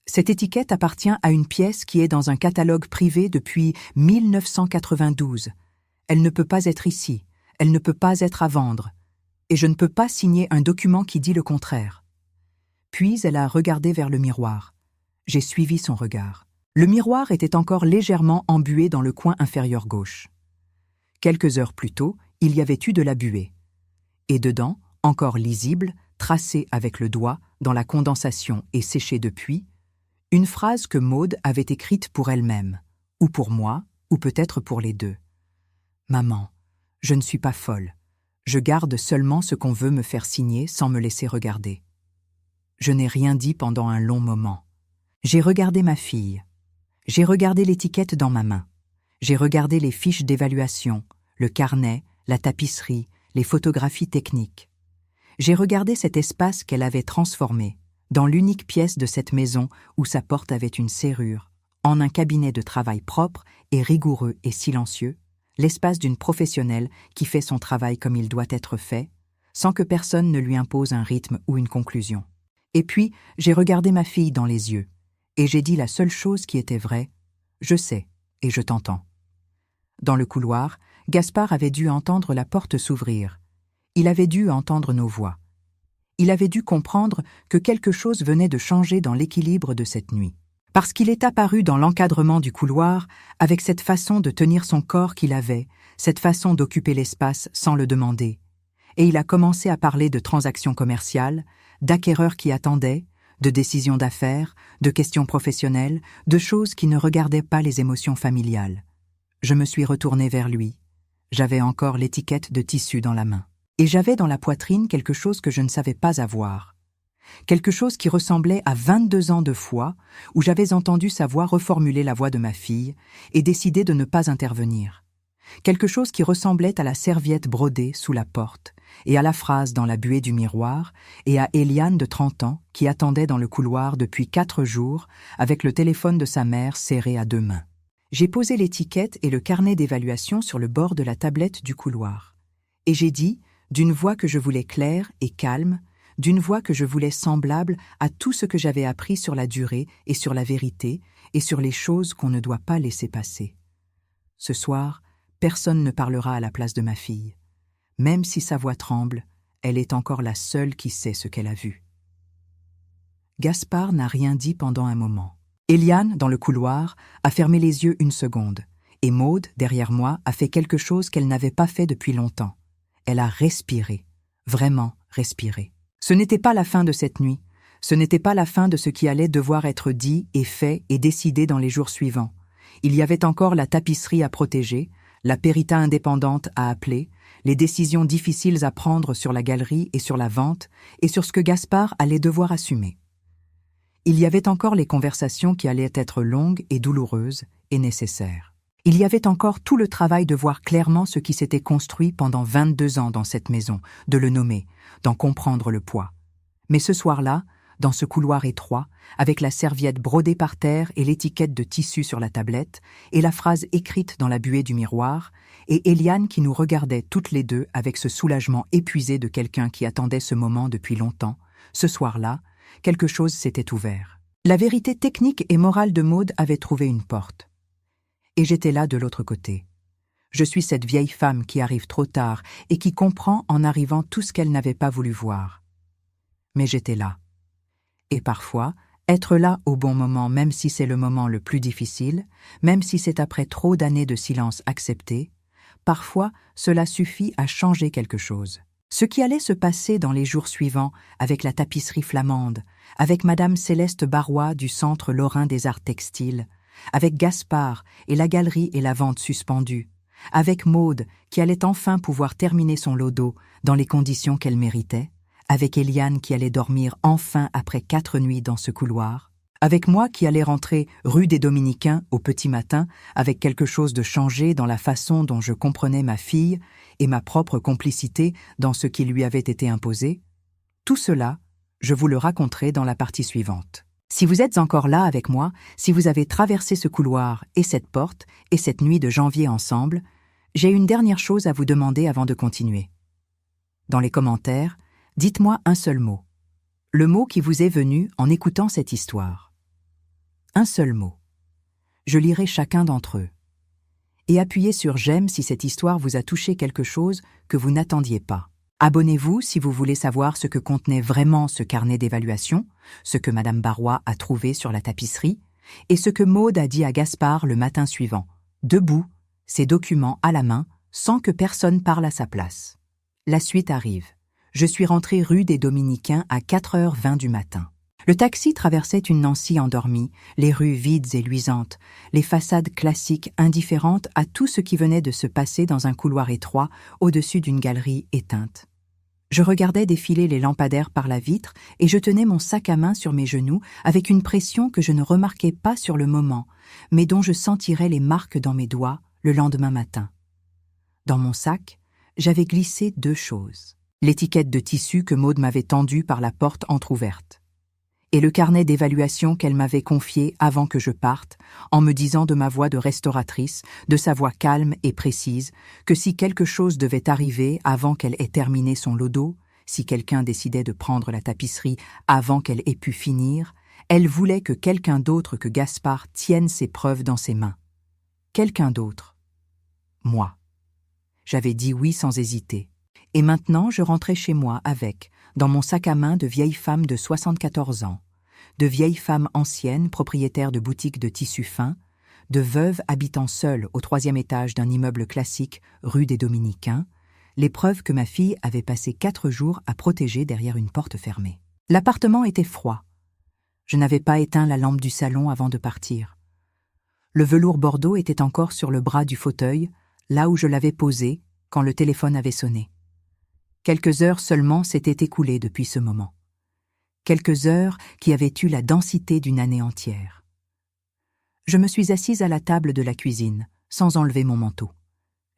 cette étiquette appartient à une pièce qui est dans un catalogue privé depuis 1992. Elle ne peut pas être ici, elle ne peut pas être à vendre, et je ne peux pas signer un document qui dit le contraire. » Puis elle a regardé vers le miroir. J'ai suivi son regard. Le miroir était encore légèrement embué dans le coin inférieur gauche. Quelques heures plus tôt, il y avait eu de la buée. Et dedans, encore lisible, tracée avec le doigt dans la condensation et séchée depuis, une phrase que Maude avait écrite pour elle-même, ou pour moi, ou peut-être pour les deux. « Maman, je ne suis pas folle. Je garde seulement ce qu'on veut me faire signer sans me laisser regarder. » Je n'ai rien dit pendant un long moment. J'ai regardé ma fille. J'ai regardé l'étiquette dans ma main. J'ai regardé les fiches d'évaluation, le carnet, la tapisserie, les photographies techniques. J'ai regardé cet espace qu'elle avait transformé, dans l'unique pièce de cette maison où sa porte avait une serrure, en un cabinet de travail propre et rigoureux et silencieux, l'espace d'une professionnelle qui fait son travail comme il doit être fait, sans que personne ne lui impose un rythme ou une conclusion. Et puis, j'ai regardé ma fille dans les yeux, et j'ai dit la seule chose qui était vraie, « Je sais, et je t'entends. » Dans le couloir, Gaspard avait dû entendre la porte s'ouvrir. Il avait dû entendre nos voix. Il avait dû comprendre que quelque chose venait de changer dans l'équilibre de cette nuit. Parce qu'il est apparu dans l'encadrement du couloir, avec cette façon de tenir son corps qu'il avait, cette façon d'occuper l'espace sans le demander. Et il a commencé à parler de transactions commerciales, d'acquéreurs qui attendaient, de décisions d'affaires, de questions professionnelles, de choses qui ne regardaient pas les émotions familiales. Je me suis retournée vers lui. J'avais encore l'étiquette de tissu dans la main. Et j'avais dans la poitrine quelque chose que je ne savais pas avoir. Quelque chose qui ressemblait à 22 ans de foi, où j'avais entendu sa voix reformuler la voix de ma fille et décidé de ne pas intervenir. Quelque chose qui ressemblait à la serviette brodée sous la porte, et à la phrase dans la buée du miroir, et à Eliane de 30 ans qui attendait dans le couloir depuis 4 jours avec le téléphone de sa mère serré à 2 mains. J'ai posé l'étiquette et le carnet d'évaluation sur le bord de la tablette du couloir. Et j'ai dit, d'une voix que je voulais claire et calme, d'une voix que je voulais semblable à tout ce que j'avais appris sur la durée et sur la vérité et sur les choses qu'on ne doit pas laisser passer. Ce soir, personne ne parlera à la place de ma fille. Même si sa voix tremble, elle est encore la seule qui sait ce qu'elle a vu. Gaspard n'a rien dit pendant un moment. Eliane, dans le couloir, a fermé les yeux une seconde, et Maude, derrière moi, a fait quelque chose qu'elle n'avait pas fait depuis longtemps. Elle a respiré, vraiment respiré. Ce n'était pas la fin de cette nuit, ce n'était pas la fin de ce qui allait devoir être dit et fait et décidé dans les jours suivants. Il y avait encore la tapisserie à protéger, la périta indépendante à appeler, les décisions difficiles à prendre sur la galerie et sur la vente, et sur ce que Gaspard allait devoir assumer. Il y avait encore les conversations qui allaient être longues et douloureuses et nécessaires. Il y avait encore tout le travail de voir clairement ce qui s'était construit pendant 22 ans dans cette maison, de le nommer, d'en comprendre le poids. Mais ce soir-là, dans ce couloir étroit, avec la serviette brodée par terre et l'étiquette de tissu sur la tablette, et la phrase écrite dans la buée du miroir, et Eliane qui nous regardait toutes les deux avec ce soulagement épuisé de quelqu'un qui attendait ce moment depuis longtemps, ce soir-là, quelque chose s'était ouvert. La vérité technique et morale de Maude avait trouvé une porte. Et j'étais là de l'autre côté. Je suis cette vieille femme qui arrive trop tard et qui comprend en arrivant tout ce qu'elle n'avait pas voulu voir. Mais j'étais là. Et parfois, être là au bon moment, même si c'est le moment le plus difficile, même si c'est après trop d'années de silence accepté, parfois cela suffit à changer quelque chose. Ce qui allait se passer dans les jours suivants avec la tapisserie flamande, avec Madame Céleste Barrois du Centre Lorrain des Arts Textiles, avec Gaspard et la galerie et la vente suspendues, avec Maude qui allait enfin pouvoir terminer son lodo dans les conditions qu'elle méritait, avec Eliane qui allait dormir enfin après 4 nuits dans ce couloir, avec moi qui allais rentrer rue des Dominicains au petit matin avec quelque chose de changé dans la façon dont je comprenais ma fille et ma propre complicité dans ce qui lui avait été imposé. Tout cela, je vous le raconterai dans la partie suivante. Si vous êtes encore là avec moi, si vous avez traversé ce couloir et cette porte et cette nuit de janvier ensemble, j'ai une dernière chose à vous demander avant de continuer. Dans les commentaires, dites-moi un seul mot. Le mot qui vous est venu en écoutant cette histoire. Un seul mot. Je lirai chacun d'entre eux. Et appuyez sur j'aime si cette histoire vous a touché quelque chose que vous n'attendiez pas. Abonnez-vous si vous voulez savoir ce que contenait vraiment ce carnet d'évaluation, ce que Madame Barrois a trouvé sur la tapisserie, et ce que Maude a dit à Gaspard le matin suivant, debout, ses documents à la main, sans que personne parle à sa place. La suite arrive. Je suis rentrée rue des Dominicains à 4h20 du matin. Le taxi traversait une Nancy endormie, les rues vides et luisantes, les façades classiques indifférentes à tout ce qui venait de se passer dans un couloir étroit au-dessus d'une galerie éteinte. Je regardais défiler les lampadaires par la vitre et je tenais mon sac à main sur mes genoux avec une pression que je ne remarquais pas sur le moment, mais dont je sentirais les marques dans mes doigts le lendemain matin. Dans mon sac, j'avais glissé 2 choses. L'étiquette de tissu que Maude m'avait tendue par la porte entr'ouverte. Et le carnet d'évaluation qu'elle m'avait confié avant que je parte, en me disant de ma voix de restauratrice, de sa voix calme et précise, que si quelque chose devait arriver avant qu'elle ait terminé son lodo, si quelqu'un décidait de prendre la tapisserie avant qu'elle ait pu finir, elle voulait que quelqu'un d'autre que Gaspard tienne ses preuves dans ses mains. Quelqu'un d'autre. Moi. J'avais dit oui sans hésiter. Et maintenant, je rentrais chez moi avec, dans mon sac à main de vieille femme de 74 ans, de vieille femme ancienne, propriétaire de boutique de tissus fins, de veuve habitant seule au 3e étage d'un immeuble classique rue des Dominicains, les preuves que ma fille avait passé 4 jours à protéger derrière une porte fermée. L'appartement était froid. Je n'avais pas éteint la lampe du salon avant de partir. Le velours bordeaux était encore sur le bras du fauteuil, là où je l'avais posé quand le téléphone avait sonné. Quelques heures seulement s'étaient écoulées depuis ce moment. Quelques heures qui avaient eu la densité d'une année entière. Je me suis assise à la table de la cuisine, sans enlever mon manteau.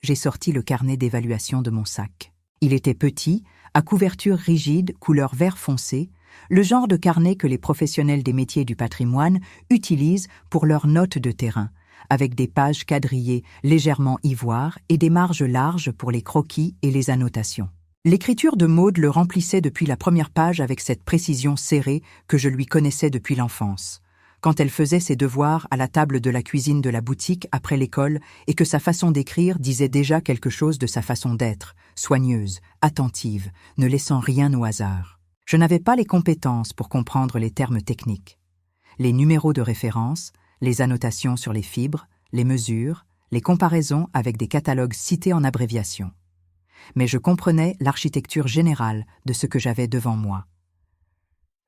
J'ai sorti le carnet d'évaluation de mon sac. Il était petit, à couverture rigide, couleur vert foncé, le genre de carnet que les professionnels des métiers du patrimoine utilisent pour leurs notes de terrain, avec des pages quadrillées légèrement ivoire et des marges larges pour les croquis et les annotations. L'écriture de Maude le remplissait depuis la première page avec cette précision serrée que je lui connaissais depuis l'enfance, quand elle faisait ses devoirs à la table de la cuisine de la boutique après l'école et que sa façon d'écrire disait déjà quelque chose de sa façon d'être, soigneuse, attentive, ne laissant rien au hasard. Je n'avais pas les compétences pour comprendre les termes techniques. Les numéros de référence, les annotations sur les fibres, les mesures, les comparaisons avec des catalogues cités en abréviation. Mais je comprenais l'architecture générale de ce que j'avais devant moi.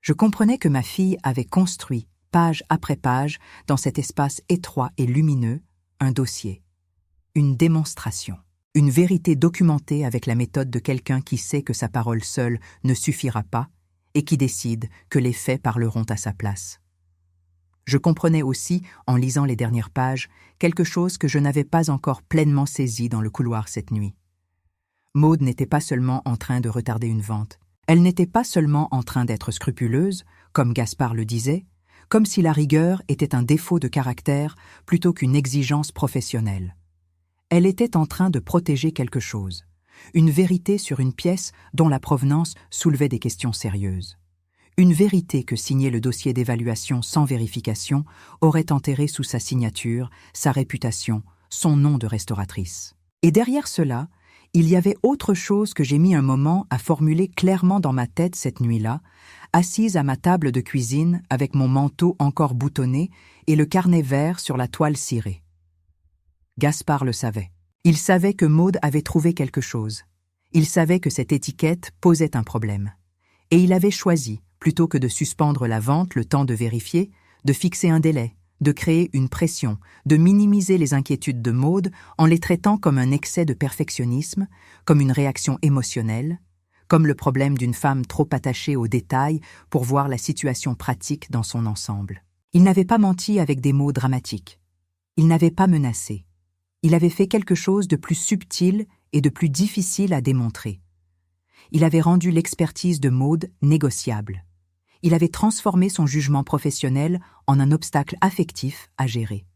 Je comprenais que ma fille avait construit, page après page, dans cet espace étroit et lumineux, un dossier, une démonstration, une vérité documentée avec la méthode de quelqu'un qui sait que sa parole seule ne suffira pas et qui décide que les faits parleront à sa place. Je comprenais aussi, en lisant les dernières pages, quelque chose que je n'avais pas encore pleinement saisi dans le couloir cette nuit. Maude n'était pas seulement en train de retarder une vente. Elle n'était pas seulement en train d'être scrupuleuse, comme Gaspard le disait, comme si la rigueur était un défaut de caractère plutôt qu'une exigence professionnelle. Elle était en train de protéger quelque chose, une vérité sur une pièce dont la provenance soulevait des questions sérieuses. Une vérité que signer le dossier d'évaluation sans vérification aurait enterré sous sa signature, sa réputation, son nom de restauratrice. Et derrière cela, il y avait autre chose que j'ai mis un moment à formuler clairement dans ma tête cette nuit-là, assise à ma table de cuisine avec mon manteau encore boutonné et le carnet vert sur la toile cirée. Gaspard le savait. Il savait que Maude avait trouvé quelque chose. Il savait que cette étiquette posait un problème. Et il avait choisi, plutôt que de suspendre la vente le temps de vérifier, de fixer un délai, de créer une pression, de minimiser les inquiétudes de Maude en les traitant comme un excès de perfectionnisme, comme une réaction émotionnelle, comme le problème d'une femme trop attachée aux détails pour voir la situation pratique dans son ensemble. Il n'avait pas menti avec des mots dramatiques. Il n'avait pas menacé. Il avait fait quelque chose de plus subtil et de plus difficile à démontrer. Il avait rendu l'expertise de Maude négociable. Il avait transformé son jugement professionnel en un obstacle affectif à gérer.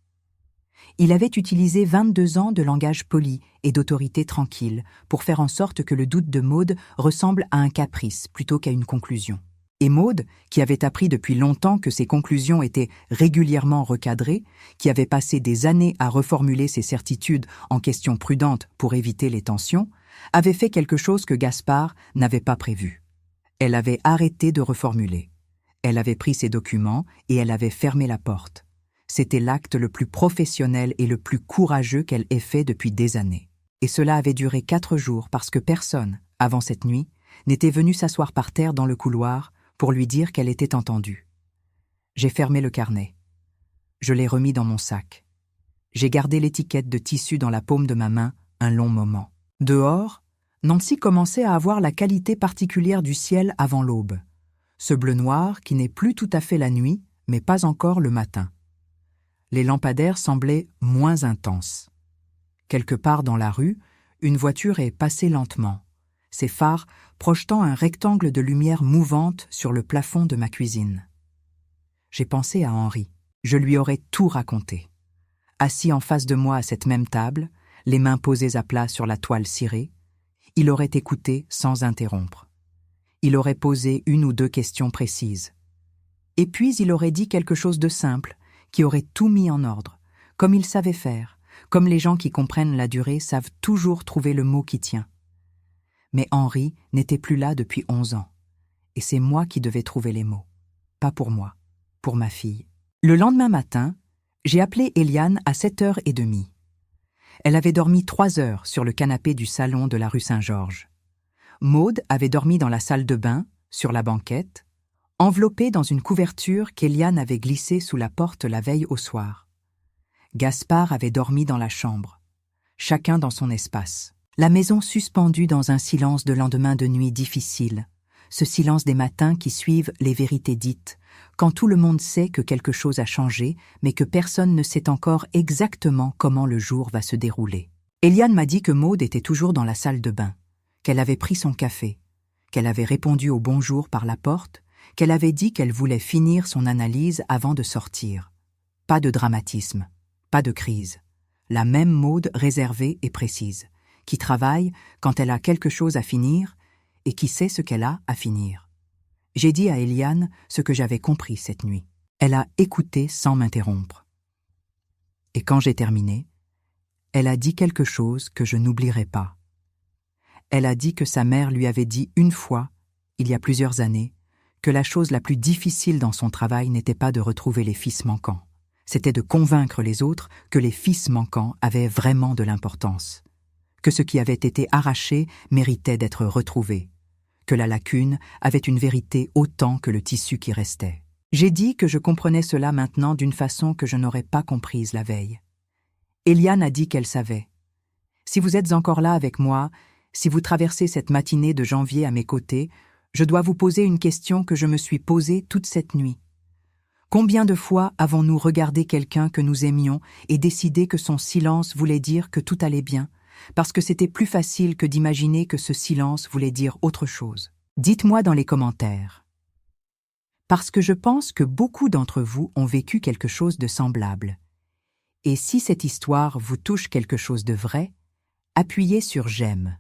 Il avait utilisé 22 ans de langage poli et d'autorité tranquille pour faire en sorte que le doute de Maude ressemble à un caprice plutôt qu'à une conclusion. Et Maude, qui avait appris depuis longtemps que ses conclusions étaient régulièrement recadrées, qui avait passé des années à reformuler ses certitudes en questions prudentes pour éviter les tensions, avait fait quelque chose que Gaspard n'avait pas prévu. Elle avait arrêté de reformuler. Elle avait pris ses documents et elle avait fermé la porte. C'était l'acte le plus professionnel et le plus courageux qu'elle ait fait depuis des années. Et cela avait duré 4 jours parce que personne, avant cette nuit, n'était venu s'asseoir par terre dans le couloir pour lui dire qu'elle était entendue. J'ai fermé le carnet. Je l'ai remis dans mon sac. J'ai gardé l'étiquette de tissu dans la paume de ma main un long moment. Dehors, Nancy commençait à avoir la qualité particulière du ciel avant l'aube. Ce bleu noir qui n'est plus tout à fait la nuit, mais pas encore le matin. Les lampadaires semblaient moins intenses. Quelque part dans la rue, une voiture est passée lentement, ses phares projetant un rectangle de lumière mouvante sur le plafond de ma cuisine. J'ai pensé à Henri. Je lui aurais tout raconté. Assis en face de moi à cette même table, les mains posées à plat sur la toile cirée, il aurait écouté sans interrompre. Il aurait posé 1 ou 2 questions précises. Et puis il aurait dit quelque chose de simple, qui aurait tout mis en ordre, comme il savait faire, comme les gens qui comprennent la durée savent toujours trouver le mot qui tient. Mais Henri n'était plus là depuis 11 ans, et c'est moi qui devais trouver les mots. Pas pour moi, pour ma fille. Le lendemain matin, j'ai appelé Eliane à 7h30. Elle avait dormi 3 heures sur le canapé du salon de la rue Saint-Georges. Maude avait dormi dans la salle de bain, sur la banquette, enveloppée dans une couverture qu'Eliane avait glissée sous la porte la veille au soir. Gaspard avait dormi dans la chambre, chacun dans son espace. La maison suspendue dans un silence de lendemain de nuit difficile, ce silence des matins qui suivent les vérités dites, quand tout le monde sait que quelque chose a changé, mais que personne ne sait encore exactement comment le jour va se dérouler. Eliane m'a dit que Maude était toujours dans la salle de bain, qu'elle avait pris son café, qu'elle avait répondu au bonjour par la porte, qu'elle avait dit qu'elle voulait finir son analyse avant de sortir. Pas de dramatisme, pas de crise. La même Maude réservée et précise, qui travaille quand elle a quelque chose à finir et qui sait ce qu'elle a à finir. J'ai dit à Eliane ce que j'avais compris cette nuit. Elle a écouté sans m'interrompre. Et quand j'ai terminé, elle a dit quelque chose que je n'oublierai pas. Elle a dit que sa mère lui avait dit 1 fois, il y a plusieurs années, que la chose la plus difficile dans son travail n'était pas de retrouver les fils manquants. C'était de convaincre les autres que les fils manquants avaient vraiment de l'importance, que ce qui avait été arraché méritait d'être retrouvé, que la lacune avait une vérité autant que le tissu qui restait. J'ai dit que je comprenais cela maintenant d'une façon que je n'aurais pas comprise la veille. Eliane a dit qu'elle savait. Si vous êtes encore là avec moi, si vous traversez cette matinée de janvier à mes côtés, je dois vous poser une question que je me suis posée toute cette nuit. Combien de fois avons-nous regardé quelqu'un que nous aimions et décidé que son silence voulait dire que tout allait bien, parce que c'était plus facile que d'imaginer que ce silence voulait dire autre chose? Dites-moi dans les commentaires. Parce que je pense que beaucoup d'entre vous ont vécu quelque chose de semblable. Et si cette histoire vous touche quelque chose de vrai, appuyez sur « J'aime ».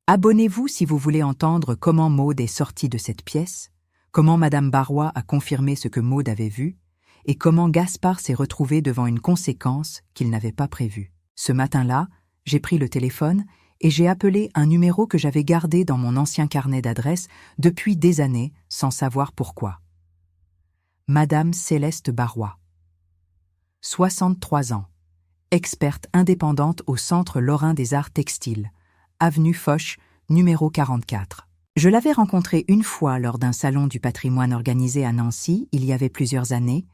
Abonnez-vous si vous voulez entendre comment Maude est sortie de cette pièce, comment Madame Barrois a confirmé ce que Maude avait vu, et comment Gaspard s'est retrouvé devant une conséquence qu'il n'avait pas prévue. Ce matin-là, j'ai pris le téléphone et j'ai appelé un numéro que j'avais gardé dans mon ancien carnet d'adresses depuis des années sans savoir pourquoi. Madame Céleste Barrois. 63 ans. Experte indépendante au Centre Lorrain des Arts Textiles, avenue Foch, numéro 44. Je l'avais rencontrée 1 fois lors d'un salon du patrimoine organisé à Nancy, il y avait plusieurs années,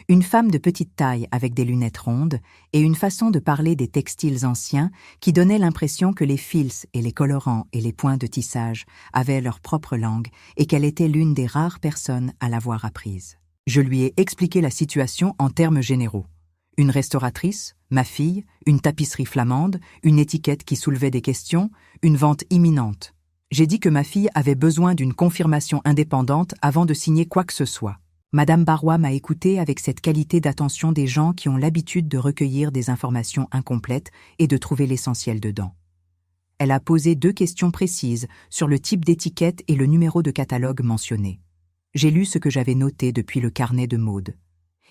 une femme de petite taille avec des lunettes rondes et une façon de parler des textiles anciens qui donnait l'impression que les fils et les colorants et les points de tissage avaient leur propre langue et qu'elle était l'une des rares personnes à l'avoir apprise. Je lui ai expliqué la situation en termes généraux. Une restauratrice, ma fille, une tapisserie flamande, une étiquette qui soulevait des questions, une vente imminente. J'ai dit que ma fille avait besoin d'une confirmation indépendante avant de signer quoi que ce soit. Madame Barrois m'a écoutée avec cette qualité d'attention des gens qui ont l'habitude de recueillir des informations incomplètes et de trouver l'essentiel dedans. Elle a posé 2 questions précises sur le type d'étiquette et le numéro de catalogue mentionné. J'ai lu ce que j'avais noté depuis le carnet de Maude.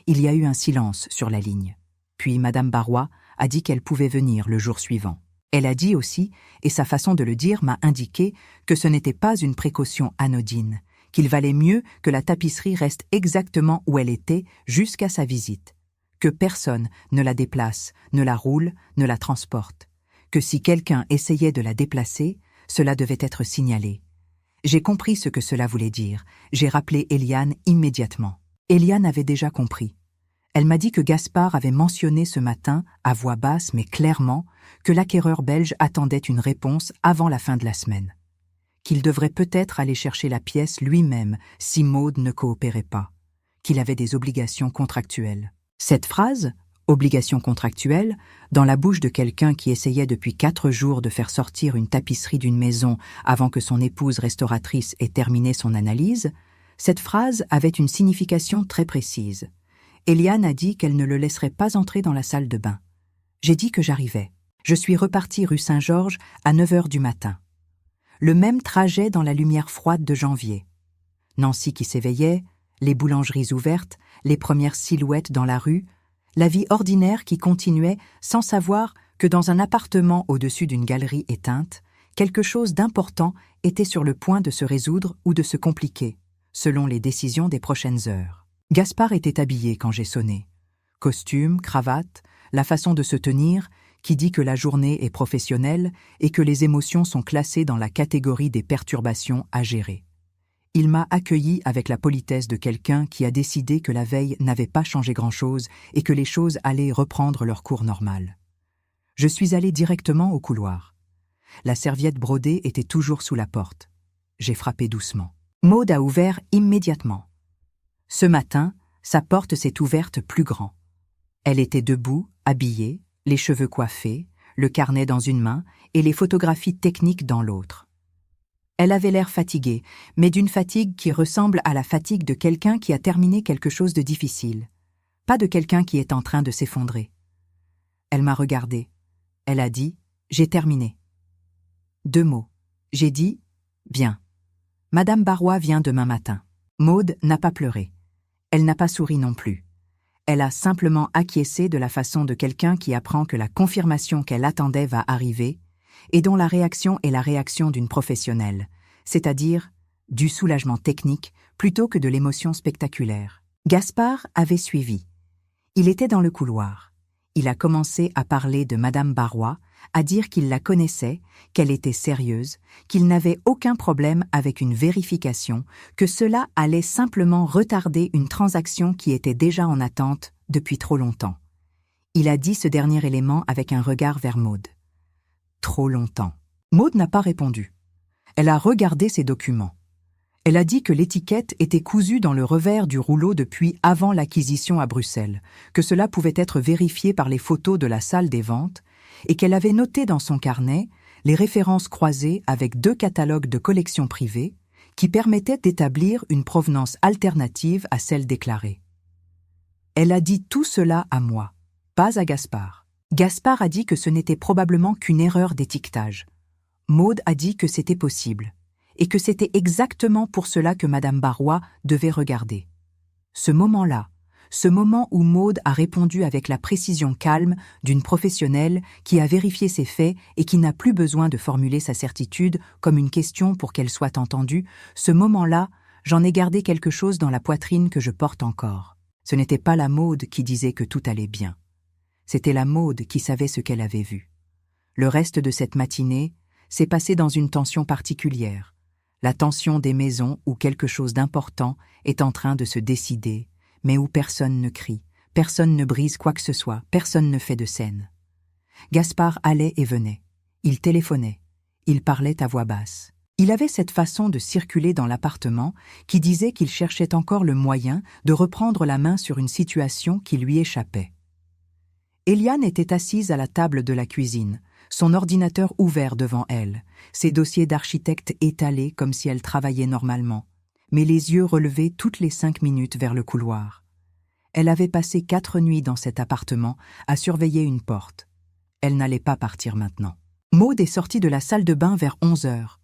Il y a eu un silence sur la ligne. Puis Madame Barrois a dit qu'elle pouvait venir le jour suivant. Elle a dit aussi, et sa façon de le dire m'a indiqué que ce n'était pas une précaution anodine, qu'il valait mieux que la tapisserie reste exactement où elle était jusqu'à sa visite, que personne ne la déplace, ne la roule, ne la transporte, que si quelqu'un essayait de la déplacer, cela devait être signalé. J'ai compris ce que cela voulait dire. J'ai rappelé Eliane immédiatement. Eliane avait déjà compris. Elle m'a dit que Gaspard avait mentionné ce matin, à voix basse mais clairement, que l'acquéreur belge attendait une réponse avant la fin de la semaine. Qu'il devrait peut-être aller chercher la pièce lui-même si Maude ne coopérait pas. Qu'il avait des obligations contractuelles. Cette phrase, obligation contractuelle, dans la bouche de quelqu'un qui essayait depuis 4 jours de faire sortir une tapisserie d'une maison avant que son épouse restauratrice ait terminé son analyse, cette phrase avait une signification très précise. Eliane a dit qu'elle ne le laisserait pas entrer dans la salle de bain. J'ai dit que j'arrivais. Je suis repartie rue Saint-Georges à 9h du matin. Le même trajet dans la lumière froide de janvier. Nancy qui s'éveillait, les boulangeries ouvertes, les premières silhouettes dans la rue, la vie ordinaire qui continuait sans savoir que dans un appartement au-dessus d'une galerie éteinte, quelque chose d'important était sur le point de se résoudre ou de se compliquer, selon les décisions des prochaines heures. Gaspard était habillé quand j'ai sonné. Costume, cravate, la façon de se tenir, qui dit que la journée est professionnelle et que les émotions sont classées dans la catégorie des perturbations à gérer. Il m'a accueilli avec la politesse de quelqu'un qui a décidé que la veille n'avait pas changé grand-chose et que les choses allaient reprendre leur cours normal. Je suis allé directement au couloir. La serviette brodée était toujours sous la porte. J'ai frappé doucement. Maude a ouvert immédiatement. Ce matin, sa porte s'est ouverte plus grand. Elle était debout, habillée, les cheveux coiffés, le carnet dans une main et les photographies techniques dans l'autre. Elle avait l'air fatiguée, mais d'une fatigue qui ressemble à la fatigue de quelqu'un qui a terminé quelque chose de difficile, pas de quelqu'un qui est en train de s'effondrer. Elle m'a regardée. Elle a dit « J'ai terminé ». 2 mots. J'ai dit « Bien. Madame Barrois vient demain matin ». Maude n'a pas pleuré. Elle n'a pas souri non plus. Elle a simplement acquiescé de la façon de quelqu'un qui apprend que la confirmation qu'elle attendait va arriver et dont la réaction est la réaction d'une professionnelle, c'est-à-dire du soulagement technique plutôt que de l'émotion spectaculaire. Gaspard avait suivi. Il était dans le couloir. Il a commencé à parler de Madame Barrois, à dire qu'il la connaissait, qu'elle était sérieuse, qu'il n'avait aucun problème avec une vérification, que cela allait simplement retarder une transaction qui était déjà en attente depuis trop longtemps. Il a dit ce dernier élément avec un regard vers Maude. Trop longtemps. Maude n'a pas répondu. Elle a regardé ses documents. Elle a dit que l'étiquette était cousue dans le revers du rouleau depuis avant l'acquisition à Bruxelles, que cela pouvait être vérifié par les photos de la salle des ventes, et qu'elle avait noté dans son carnet les références croisées avec 2 catalogues de collections privées qui permettaient d'établir une provenance alternative à celle déclarée. Elle a dit tout cela à moi, pas à Gaspard. Gaspard a dit que ce n'était probablement qu'une erreur d'étiquetage. Maude a dit que c'était possible, et que c'était exactement pour cela que Madame Barrois devait regarder. Ce moment-là, ce moment où Maude a répondu avec la précision calme d'une professionnelle qui a vérifié ses faits et qui n'a plus besoin de formuler sa certitude comme une question pour qu'elle soit entendue, ce moment-là, j'en ai gardé quelque chose dans la poitrine que je porte encore. Ce n'était pas la Maude qui disait que tout allait bien. C'était la Maude qui savait ce qu'elle avait vu. Le reste de cette matinée s'est passé dans une tension particulière, la tension des maisons où quelque chose d'important est en train de se décider, mais où personne ne crie, personne ne brise quoi que ce soit, personne ne fait de scène. Gaspard allait et venait. Il téléphonait. Il parlait à voix basse. Il avait cette façon de circuler dans l'appartement qui disait qu'il cherchait encore le moyen de reprendre la main sur une situation qui lui échappait. Eliane était assise à la table de la cuisine, son ordinateur ouvert devant elle, ses dossiers d'architecte étalés comme si elle travaillait normalement. mais les yeux relevés toutes les 5 minutes vers le couloir. Elle avait passé 4 nuits dans cet appartement à surveiller une porte. Elle n'allait pas partir maintenant. Maud est sortie de la salle de bain vers 11 heures.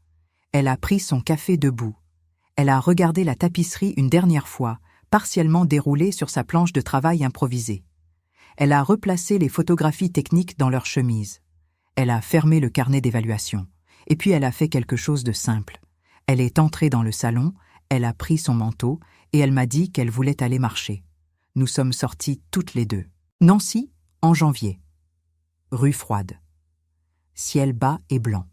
Elle a pris son café debout. Elle a regardé la tapisserie une dernière fois, partiellement déroulée sur sa planche de travail improvisée. Elle a replacé les photographies techniques dans leur chemise. Elle a fermé le carnet d'évaluation. Et puis elle a fait quelque chose de simple. Elle est entrée dans le salon, elle a pris son manteau et elle m'a dit qu'elle voulait aller marcher. Nous sommes sortis toutes les deux. Nancy, en janvier. Rue froide. Ciel bas et blanc.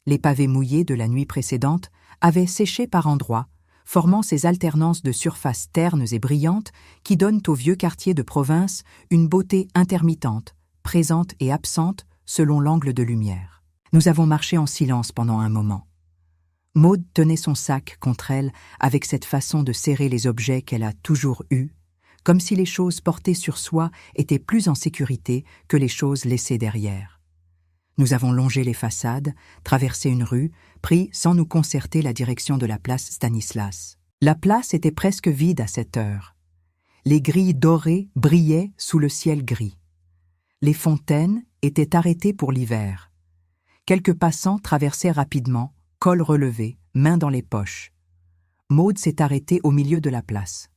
Les pavés mouillés de la nuit précédente avaient séché par endroits, formant ces alternances de surfaces ternes et brillantes qui donnent au vieux quartier de province une beauté intermittente, présente et absente selon l'angle de lumière. Nous avons marché en silence pendant un moment. Maud tenait son sac contre elle avec cette façon de serrer les objets qu'elle a toujours eus, comme si les choses portées sur soi étaient plus en sécurité que les choses laissées derrière. Nous avons longé les façades, traversé une rue, pris sans nous concerter la direction de la place Stanislas. La place était presque vide à cette heure. Les grilles dorées brillaient sous le ciel gris. Les fontaines étaient arrêtées pour l'hiver. Quelques passants traversaient rapidement, col relevé, mains dans les poches. Maud s'est arrêtée au milieu de la place.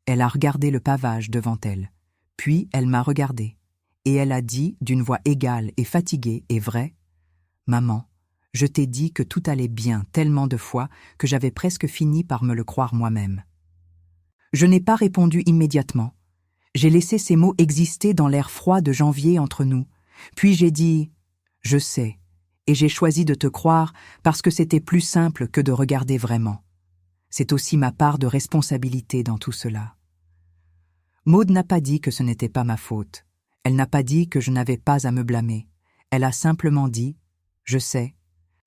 Elle a regardé le pavage devant elle, puis elle m'a regardée, et elle a dit d'une voix égale et fatiguée et vraie « Maman, je t'ai dit que tout allait bien tellement de fois que j'avais presque fini par me le croire moi-même. » Je n'ai pas répondu immédiatement. J'ai laissé ces mots exister dans l'air froid de janvier entre nous, puis j'ai dit « Je sais », et j'ai choisi de te croire parce que c'était plus simple que de regarder vraiment. C'est aussi ma part de responsabilité dans tout cela. Maud n'a pas dit que ce n'était pas ma faute. Elle n'a pas dit que je n'avais pas à me blâmer. Elle a simplement dit « Je sais ».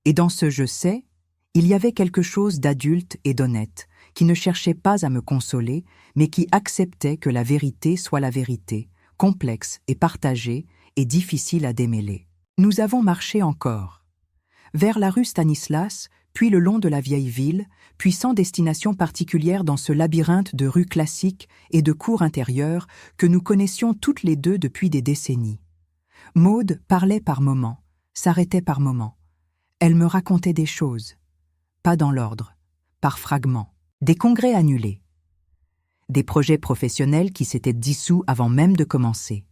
Et dans ce « je sais », il y avait quelque chose d'adulte et d'honnête, qui ne cherchait pas à me consoler, mais qui acceptait que la vérité soit la vérité, complexe et partagée et difficile à démêler. Nous avons marché encore. Vers la rue Stanislas, puis le long de la vieille ville, puis sans destination particulière dans ce labyrinthe de rues classiques et de cours intérieures que nous connaissions toutes les deux depuis des décennies. Maud parlait par moments, s'arrêtait par moments. Elle me racontait des choses, pas dans l'ordre, par fragments, des congrès annulés, des projets professionnels qui s'étaient dissous avant même de commencer,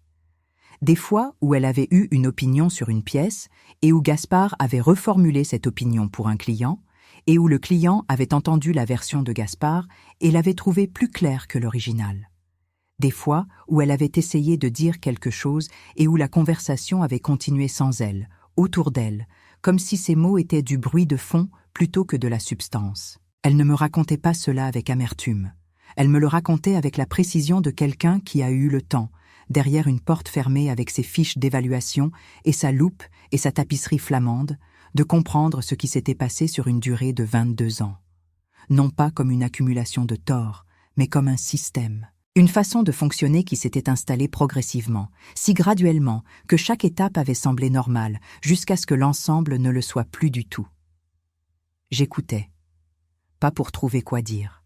des fois où elle avait eu une opinion sur une pièce et où Gaspard avait reformulé cette opinion pour un client et où le client avait entendu la version de Gaspard et l'avait trouvée plus claire que l'original. Des fois où elle avait essayé de dire quelque chose et où la conversation avait continué sans elle, autour d'elle, comme si ces mots étaient du bruit de fond plutôt que de la substance. Elle ne me racontait pas cela avec amertume. Elle me le racontait avec la précision de quelqu'un qui a eu le temps, derrière une porte fermée avec ses fiches d'évaluation et sa loupe et sa tapisserie flamande, de comprendre ce qui s'était passé sur une durée de 22 ans. Non pas comme une accumulation de torts, mais comme un système. Une façon de fonctionner qui s'était installée progressivement, si graduellement que chaque étape avait semblé normale, jusqu'à ce que l'ensemble ne le soit plus du tout. J'écoutais, pas pour trouver quoi dire,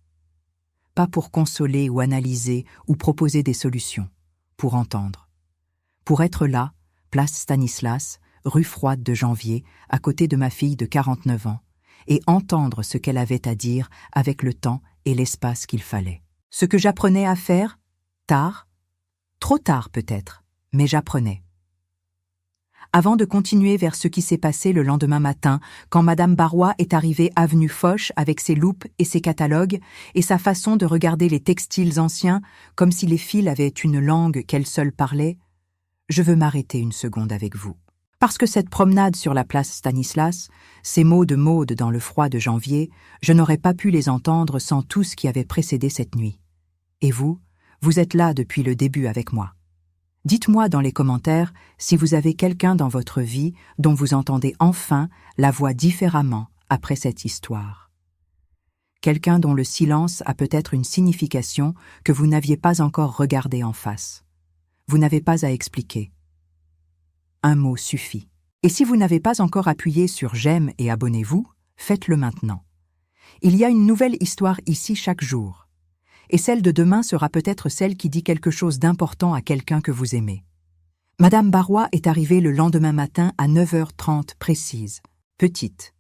pas pour consoler ou analyser ou proposer des solutions, pour entendre. Pour être là, place Stanislas, rue froide de janvier, à côté de ma fille de 49 ans, et entendre ce qu'elle avait à dire avec le temps et l'espace qu'il fallait. Ce que j'apprenais à faire, tard, trop tard peut-être, mais j'apprenais. Avant de continuer vers ce qui s'est passé le lendemain matin, quand Madame Barrois est arrivée avenue Foch avec ses loupes et ses catalogues, et sa façon de regarder les textiles anciens, comme si les fils avaient une langue qu'elle seule parlait, je veux m'arrêter une seconde avec vous. Parce que cette promenade sur la place Stanislas, ces mots de Maud dans le froid de janvier, je n'aurais pas pu les entendre sans tout ce qui avait précédé cette nuit. Et vous, vous êtes là depuis le début avec moi. Dites-moi dans les commentaires si vous avez quelqu'un dans votre vie dont vous entendez enfin la voix différemment après cette histoire. Quelqu'un dont le silence a peut-être une signification que vous n'aviez pas encore regardée en face. Vous n'avez pas à expliquer. Un mot suffit. Et si vous n'avez pas encore appuyé sur « J'aime » et « Abonnez-vous », faites-le maintenant. Il y a une nouvelle histoire ici chaque jour. Et celle de demain sera peut-être celle qui dit quelque chose d'important à quelqu'un que vous aimez. Madame Barrois est arrivée le lendemain matin à 9h30 précise. Petite,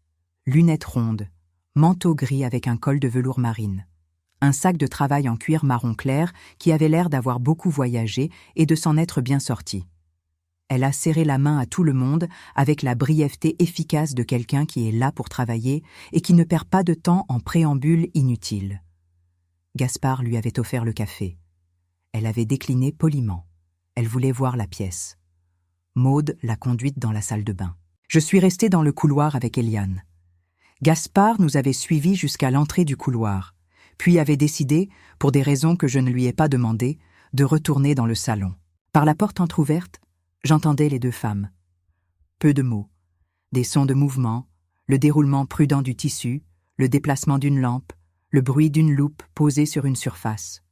lunettes rondes, manteau gris avec un col de velours marine. Un sac de travail en cuir marron clair qui avait l'air d'avoir beaucoup voyagé et de s'en être bien sorti. Elle a serré la main à tout le monde avec la brièveté efficace de quelqu'un qui est là pour travailler et qui ne perd pas de temps en préambules inutiles. Gaspard lui avait offert le café. Elle avait décliné poliment. Elle voulait voir la pièce. Maude l'a conduite dans la salle de bain. Je suis restée dans le couloir avec Eliane. Gaspard nous avait suivis jusqu'à l'entrée du couloir, puis avait décidé, pour des raisons que je ne lui ai pas demandées, de retourner dans le salon. Par la porte entr'ouverte, j'entendais les deux femmes. Peu de mots, des sons de mouvement, le déroulement prudent du tissu, le déplacement d'une lampe, le bruit d'une loupe posée sur une surface.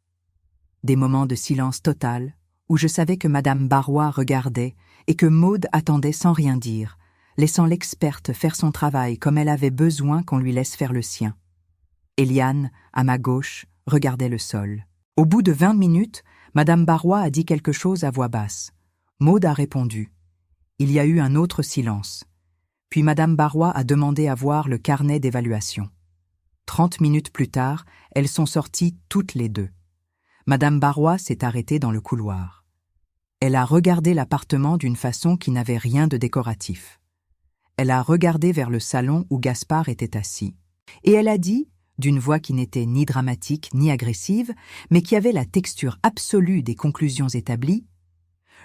Des moments de silence total, où je savais que Madame Barrois regardait et que Maude attendait sans rien dire, laissant l'experte faire son travail comme elle avait besoin qu'on lui laisse faire le sien. Eliane, à ma gauche, regardait le sol. Au bout de 20 minutes, Madame Barrois a dit quelque chose à voix basse. Maude a répondu. Il y a eu un autre silence. Puis Madame Barrois a demandé à voir le carnet d'évaluation. 30 minutes plus tard, elles sont sorties toutes les deux. Madame Barrois s'est arrêtée dans le couloir. Elle a regardé l'appartement d'une façon qui n'avait rien de décoratif. Elle a regardé vers le salon où Gaspard était assis. Et elle a dit, d'une voix qui n'était ni dramatique ni agressive, mais qui avait la texture absolue des conclusions établies,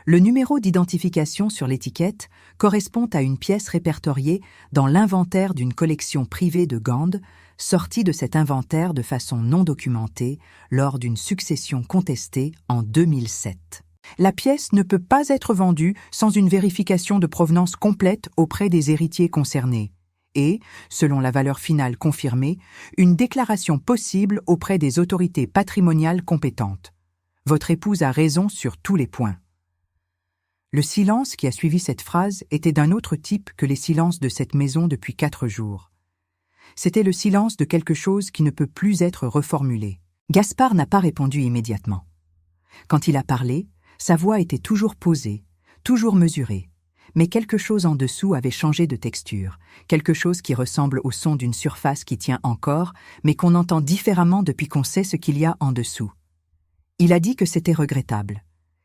le numéro d'identification sur l'étiquette correspond à une pièce répertoriée dans l'inventaire d'une collection privée de Gand, sortie de cet inventaire de façon non documentée lors d'une succession contestée en 2007. La pièce ne peut pas être vendue sans une vérification de provenance complète auprès des héritiers concernés et, selon la valeur finale confirmée, une déclaration possible auprès des autorités patrimoniales compétentes. Votre épouse a raison sur tous les points. Le silence qui a suivi cette phrase était d'un autre type que les silences de cette maison depuis 4 jours. C'était le silence de quelque chose qui ne peut plus être reformulé. Gaspard n'a pas répondu immédiatement. Quand il a parlé, sa voix était toujours posée, toujours mesurée, mais quelque chose en dessous avait changé de texture, quelque chose qui ressemble au son d'une surface qui tient encore, mais qu'on entend différemment depuis qu'on sait ce qu'il y a en dessous. Il a dit que c'était regrettable,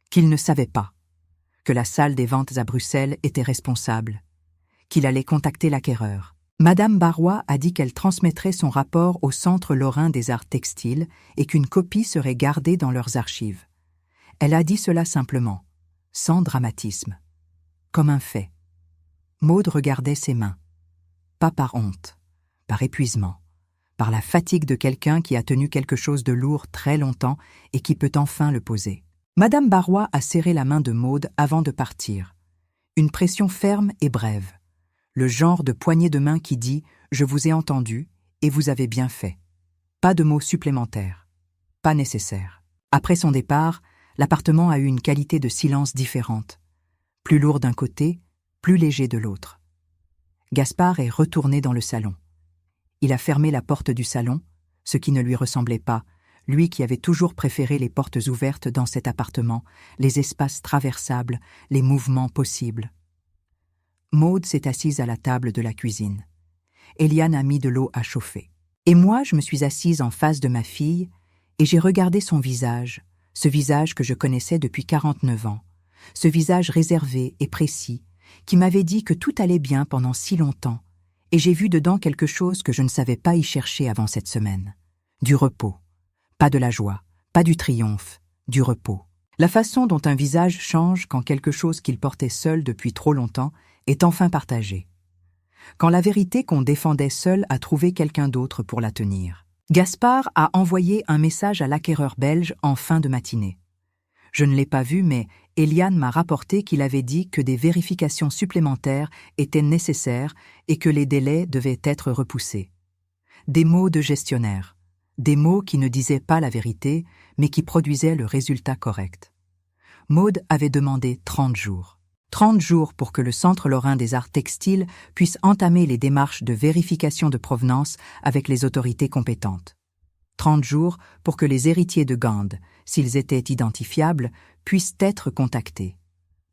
qu'il ne savait pas, que la salle des ventes à Bruxelles était responsable, qu'il allait contacter l'acquéreur. Madame Barrois a dit qu'elle transmettrait son rapport au Centre lorrain des arts textiles et qu'une copie serait gardée dans leurs archives. Elle a dit cela simplement, sans dramatisme, comme un fait. Maude regardait ses mains, pas par honte, par épuisement, par la fatigue de quelqu'un qui a tenu quelque chose de lourd très longtemps et qui peut enfin le poser. Madame Barrois a serré la main de Maude avant de partir. Une pression ferme et brève. Le genre de poignée de main qui dit « Je vous ai entendu et vous avez bien fait ». Pas de mots supplémentaires. Pas nécessaire. Après son départ, l'appartement a eu une qualité de silence différente. Plus lourd d'un côté, plus léger de l'autre. Gaspard est retourné dans le salon. Il a fermé la porte du salon, ce qui ne lui ressemblait pas, lui qui avait toujours préféré les portes ouvertes dans cet appartement, les espaces traversables, les mouvements possibles. Maude s'est assise à la table de la cuisine. Eliane a mis de l'eau à chauffer. Et moi, je me suis assise en face de ma fille et j'ai regardé son visage, ce visage que je connaissais depuis 49 ans, ce visage réservé et précis, qui m'avait dit que tout allait bien pendant si longtemps, et j'ai vu dedans quelque chose que je ne savais pas y chercher avant cette semaine. Du repos. Pas de la joie, pas du triomphe, du repos. La façon dont un visage change quand quelque chose qu'il portait seul depuis trop longtemps est enfin partagée. Quand la vérité qu'on défendait seul a trouvé quelqu'un d'autre pour la tenir. Gaspard a envoyé un message à l'acquéreur belge en fin de matinée. Je ne l'ai pas vu, mais Eliane m'a rapporté qu'il avait dit que des vérifications supplémentaires étaient nécessaires et que les délais devaient être repoussés. Des mots de gestionnaire. Des mots qui ne disaient pas la vérité, mais qui produisaient le résultat correct. Maude avait demandé 30 jours. 30 jours pour que le Centre lorrain des arts textiles puisse entamer les démarches de vérification de provenance avec les autorités compétentes. 30 jours pour que les héritiers de Gand, s'ils étaient identifiables, puissent être contactés.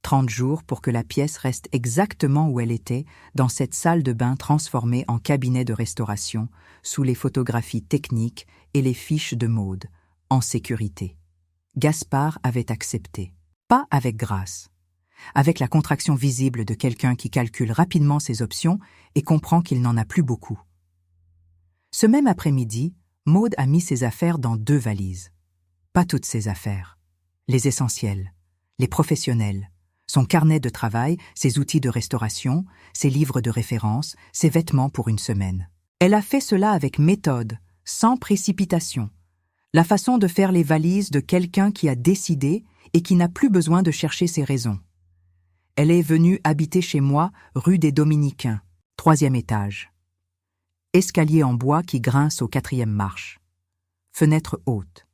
30 jours pour que la pièce reste exactement où elle était, dans cette salle de bain transformée en cabinet de restauration, sous les photographies techniques et les fiches de Maude, en sécurité. Gaspard avait accepté. Pas avec grâce. Avec la contraction visible de quelqu'un qui calcule rapidement ses options et comprend qu'il n'en a plus beaucoup. Ce même après-midi, Maude a mis ses affaires dans 2 valises. Pas toutes ses affaires. Les essentiels, les professionnels, son carnet de travail, ses outils de restauration, ses livres de référence, ses vêtements pour une semaine. Elle a fait cela avec méthode, sans précipitation. La façon de faire les valises de quelqu'un qui a décidé et qui n'a plus besoin de chercher ses raisons. Elle est venue habiter chez moi, rue des Dominicains, 3e étage. Escalier en bois qui grince aux 4e marche. Fenêtre haute.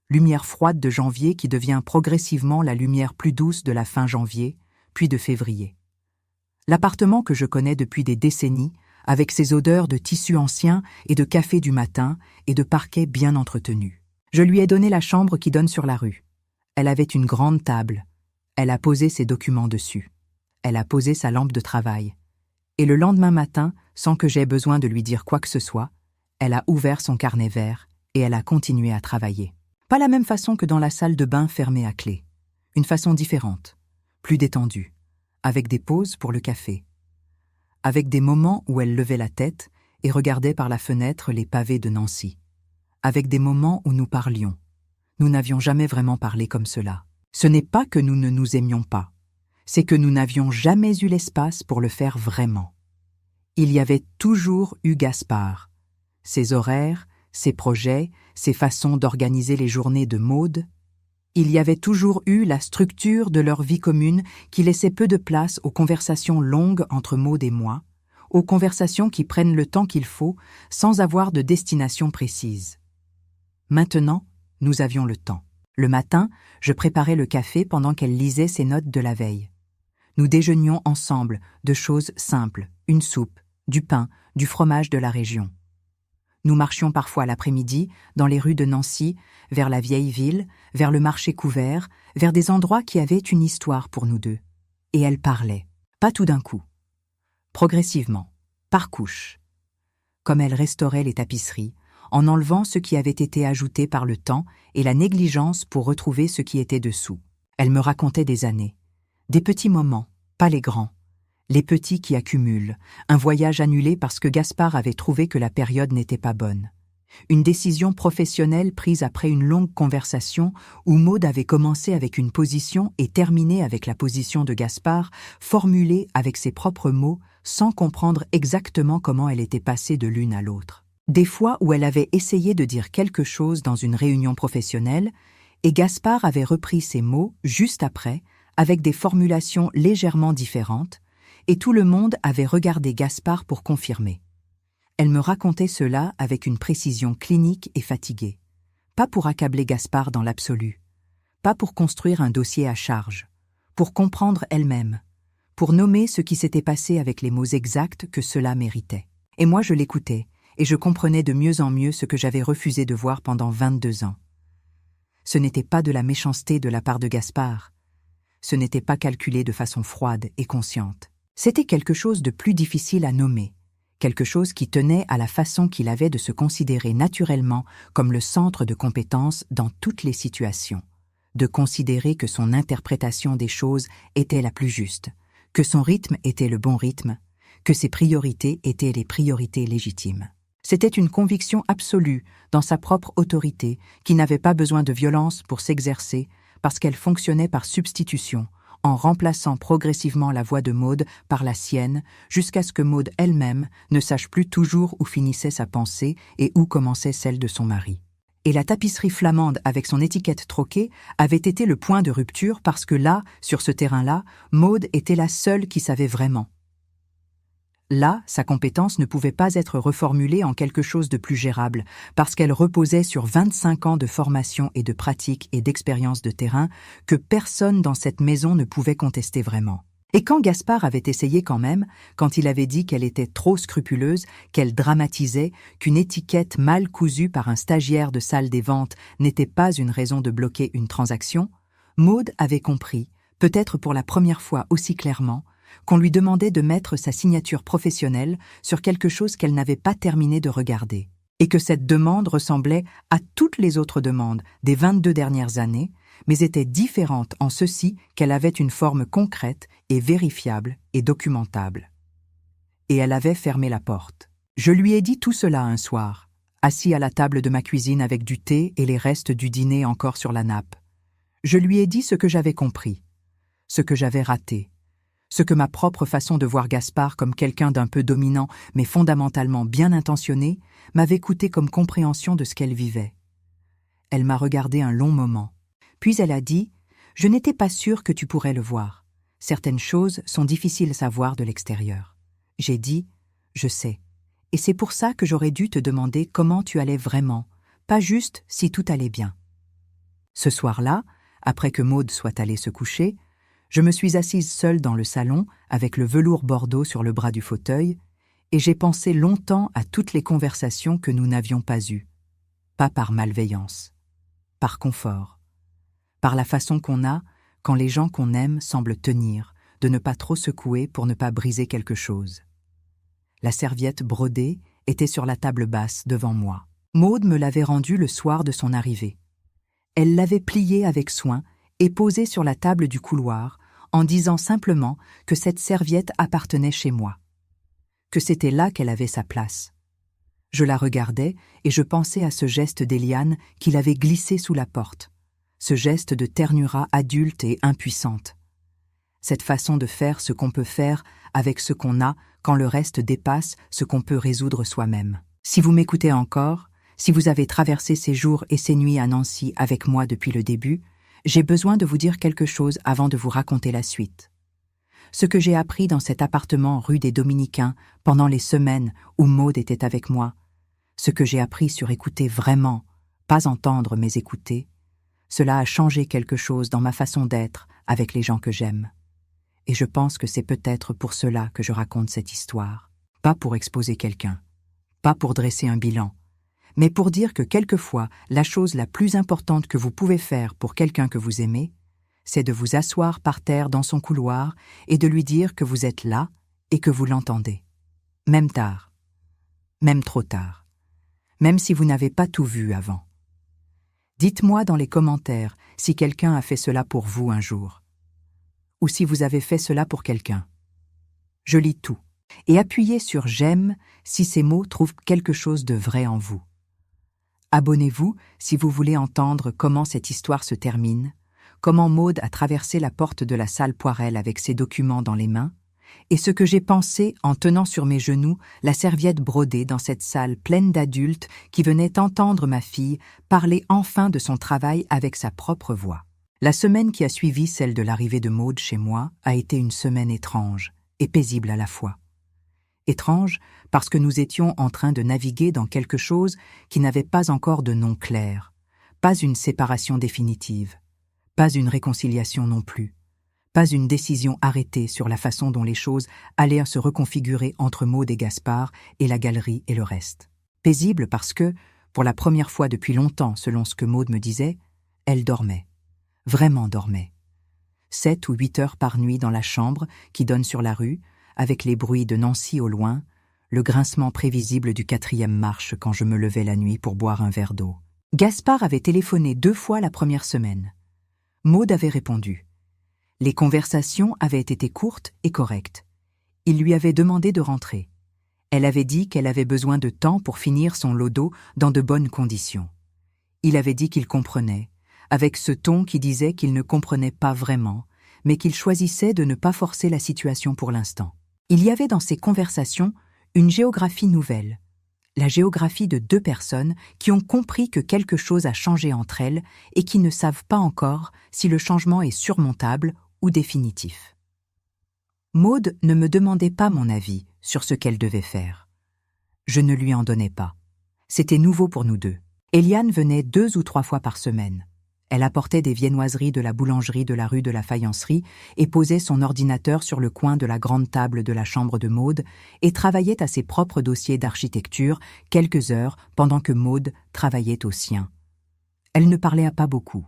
Lumière froide de janvier qui devient progressivement la lumière plus douce de la fin janvier, puis de février. L'appartement que je connais depuis des décennies, avec ses odeurs de tissus anciens et de café du matin et de parquet bien entretenu. Je lui ai donné la chambre qui donne sur la rue. Elle avait une grande table. Elle a posé ses documents dessus. Elle a posé sa lampe de travail. Et le lendemain matin, sans que j'aie besoin de lui dire quoi que ce soit, elle a ouvert son carnet vert et elle a continué à travailler. Pas la même façon que dans la salle de bain fermée à clé. Une façon différente, plus détendue, avec des pauses pour le café. Avec des moments où elle levait la tête et regardait par la fenêtre les pavés de Nancy. Avec des moments où nous parlions. Nous n'avions jamais vraiment parlé comme cela. Ce n'est pas que nous ne nous aimions pas, c'est que nous n'avions jamais eu l'espace pour le faire vraiment. Il y avait toujours eu Gaspard, ses horaires, ses projets, ses façons d'organiser les journées de Maude. Il y avait toujours eu la structure de leur vie commune qui laissait peu de place aux conversations longues entre Maude et moi, aux conversations qui prennent le temps qu'il faut sans avoir de destination précise. Maintenant, nous avions le temps. Le matin, je préparais le café pendant qu'elle lisait ses notes de la veille. Nous déjeunions ensemble de choses simples, une soupe, du pain, du fromage de la région. Nous marchions parfois l'après-midi dans les rues de Nancy, vers la vieille ville, vers le marché couvert, vers des endroits qui avaient une histoire pour nous deux. Et elle parlait, pas tout d'un coup. Progressivement, par couches. Comme elle restaurait les tapisseries, en enlevant ce qui avait été ajouté par le temps et la négligence pour retrouver ce qui était dessous. Elle me racontait des années, des petits moments, pas les grands. Les petits qui accumulent, un voyage annulé parce que Gaspard avait trouvé que la période n'était pas bonne. Une décision professionnelle prise après une longue conversation où Maude avait commencé avec une position et terminé avec la position de Gaspard, formulée avec ses propres mots, sans comprendre exactement comment elle était passée de l'une à l'autre. Des fois où elle avait essayé de dire quelque chose dans une réunion professionnelle, et Gaspard avait repris ces mots juste après, avec des formulations légèrement différentes, et tout le monde avait regardé Gaspard pour confirmer. Elle me racontait cela avec une précision clinique et fatiguée. Pas pour accabler Gaspard dans l'absolu, pas pour construire un dossier à charge, pour comprendre elle-même, pour nommer ce qui s'était passé avec les mots exacts que cela méritait. Et moi je l'écoutais, et je comprenais de mieux en mieux ce que j'avais refusé de voir pendant 22 ans. Ce n'était pas de la méchanceté de la part de Gaspard. Ce n'était pas calculé de façon froide et consciente. C'était quelque chose de plus difficile à nommer, quelque chose qui tenait à la façon qu'il avait de se considérer naturellement comme le centre de compétence dans toutes les situations, de considérer que son interprétation des choses était la plus juste, que son rythme était le bon rythme, que ses priorités étaient les priorités légitimes. C'était une conviction absolue dans sa propre autorité qui n'avait pas besoin de violence pour s'exercer parce qu'elle fonctionnait par substitution, en remplaçant progressivement la voix de Maude par la sienne, jusqu'à ce que Maude elle-même ne sache plus toujours où finissait sa pensée et où commençait celle de son mari. Et la tapisserie flamande avec son étiquette troquée avait été le point de rupture parce que là, sur ce terrain-là, Maude était la seule qui savait vraiment. Là, sa compétence ne pouvait pas être reformulée en quelque chose de plus gérable, parce qu'elle reposait sur 25 ans de formation et de pratique et d'expérience de terrain que personne dans cette maison ne pouvait contester vraiment. Et quand Gaspard avait essayé quand même, quand il avait dit qu'elle était trop scrupuleuse, qu'elle dramatisait, qu'une étiquette mal cousue par un stagiaire de salle des ventes n'était pas une raison de bloquer une transaction, Maude avait compris, peut-être pour la première fois aussi clairement, qu'on lui demandait de mettre sa signature professionnelle sur quelque chose qu'elle n'avait pas terminé de regarder, et que cette demande ressemblait à toutes les autres demandes des 22 dernières années, mais était différente en ceci qu'elle avait une forme concrète et vérifiable et documentable. Et elle avait fermé la porte. Je lui ai dit tout cela un soir, assis à la table de ma cuisine avec du thé et les restes du dîner encore sur la nappe. Je lui ai dit ce que j'avais compris, ce que j'avais raté, ce que ma propre façon de voir Gaspard comme quelqu'un d'un peu dominant mais fondamentalement bien intentionné m'avait coûté comme compréhension de ce qu'elle vivait. Elle m'a regardé un long moment. Puis elle a dit « Je n'étais pas sûre que tu pourrais le voir. Certaines choses sont difficiles à voir de l'extérieur. » J'ai dit « Je sais. Et c'est pour ça que j'aurais dû te demander comment tu allais vraiment, pas juste si tout allait bien. » Ce soir-là, après que Maude soit allée se coucher, je me suis assise seule dans le salon avec le velours bordeaux sur le bras du fauteuil et j'ai pensé longtemps à toutes les conversations que nous n'avions pas eues. Pas par malveillance, par confort. Par la façon qu'on a, quand les gens qu'on aime semblent tenir, de ne pas trop secouer pour ne pas briser quelque chose. La serviette brodée était sur la table basse devant moi. Maude me l'avait rendue le soir de son arrivée. Elle l'avait pliée avec soin et posée sur la table du couloir, en disant simplement que cette serviette appartenait chez moi, que c'était là qu'elle avait sa place. Je la regardais et je pensais à ce geste d'Éliane qu'il avait glissé sous la porte. Ce geste de ternura adulte et impuissante. Cette façon de faire ce qu'on peut faire avec ce qu'on a quand le reste dépasse ce qu'on peut résoudre soi-même. Si vous m'écoutez encore, si vous avez traversé ces jours et ces nuits à Nancy avec moi depuis le début, j'ai besoin de vous dire quelque chose avant de vous raconter la suite. Ce que j'ai appris dans cet appartement rue des Dominicains pendant les semaines où Maude était avec moi, ce que j'ai appris sur écouter vraiment, pas entendre mais écouter, cela a changé quelque chose dans ma façon d'être avec les gens que j'aime. Et je pense que c'est peut-être pour cela que je raconte cette histoire. Pas pour exposer quelqu'un, pas pour dresser un bilan, mais pour dire que quelquefois, la chose la plus importante que vous pouvez faire pour quelqu'un que vous aimez, c'est de vous asseoir par terre dans son couloir et de lui dire que vous êtes là et que vous l'entendez. Même tard, même trop tard, même si vous n'avez pas tout vu avant. Dites-moi dans les commentaires si quelqu'un a fait cela pour vous un jour. Ou si vous avez fait cela pour quelqu'un. Je lis tout. Et appuyez sur « J'aime » si ces mots trouvent quelque chose de vrai en vous. Abonnez-vous si vous voulez entendre comment cette histoire se termine, comment Maude a traversé la porte de la salle Poirel avec ses documents dans les mains, et ce que j'ai pensé en tenant sur mes genoux la serviette brodée dans cette salle pleine d'adultes qui venaient entendre ma fille parler enfin de son travail avec sa propre voix. La semaine qui a suivi celle de l'arrivée de Maude chez moi a été une semaine étrange et paisible à la fois. Étrange parce que nous étions en train de naviguer dans quelque chose qui n'avait pas encore de nom clair, pas une séparation définitive, pas une réconciliation non plus. Pas une décision arrêtée sur la façon dont les choses allaient se reconfigurer entre Maude et Gaspard et la galerie et le reste. Paisible parce que, pour la première fois depuis longtemps selon ce que Maude me disait, elle dormait. Vraiment dormait. 7 ou 8 heures par nuit dans la chambre qui donne sur la rue, avec les bruits de Nancy au loin, le grincement prévisible du 4e marche quand je me levais la nuit pour boire un verre d'eau. Gaspard avait téléphoné 2 fois la première semaine. Maude avait répondu. Les conversations avaient été courtes et correctes. Il lui avait demandé de rentrer. Elle avait dit qu'elle avait besoin de temps pour finir son lot d'eau dans de bonnes conditions. Il avait dit qu'il comprenait, avec ce ton qui disait qu'il ne comprenait pas vraiment, mais qu'il choisissait de ne pas forcer la situation pour l'instant. Il y avait dans ces conversations une géographie nouvelle, la géographie de 2 personnes qui ont compris que quelque chose a changé entre elles et qui ne savent pas encore si le changement est surmontable ou définitif. Maude ne me demandait pas mon avis sur ce qu'elle devait faire. Je ne lui en donnais pas. C'était nouveau pour nous deux. Éliane venait 2 ou 3 fois par semaine. Elle apportait des viennoiseries de la boulangerie de la rue de la Faïencerie et posait son ordinateur sur le coin de la grande table de la chambre de Maude et travaillait à ses propres dossiers d'architecture quelques heures pendant que Maude travaillait au sien. Elle ne parlait pas beaucoup.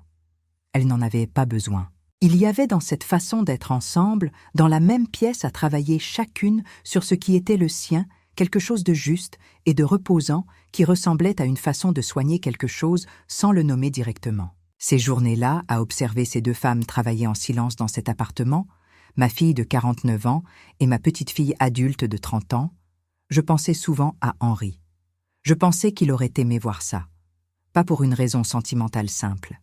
Elle n'en avait pas besoin. Il y avait dans cette façon d'être ensemble, dans la même pièce à travailler chacune sur ce qui était le sien, quelque chose de juste et de reposant qui ressemblait à une façon de soigner quelque chose sans le nommer directement. Ces journées-là, à observer ces deux femmes travailler en silence dans cet appartement, ma fille de 49 ans et ma petite-fille adulte de 30 ans, je pensais souvent à Henri. Je pensais qu'il aurait aimé voir ça. Pas pour une raison sentimentale simple.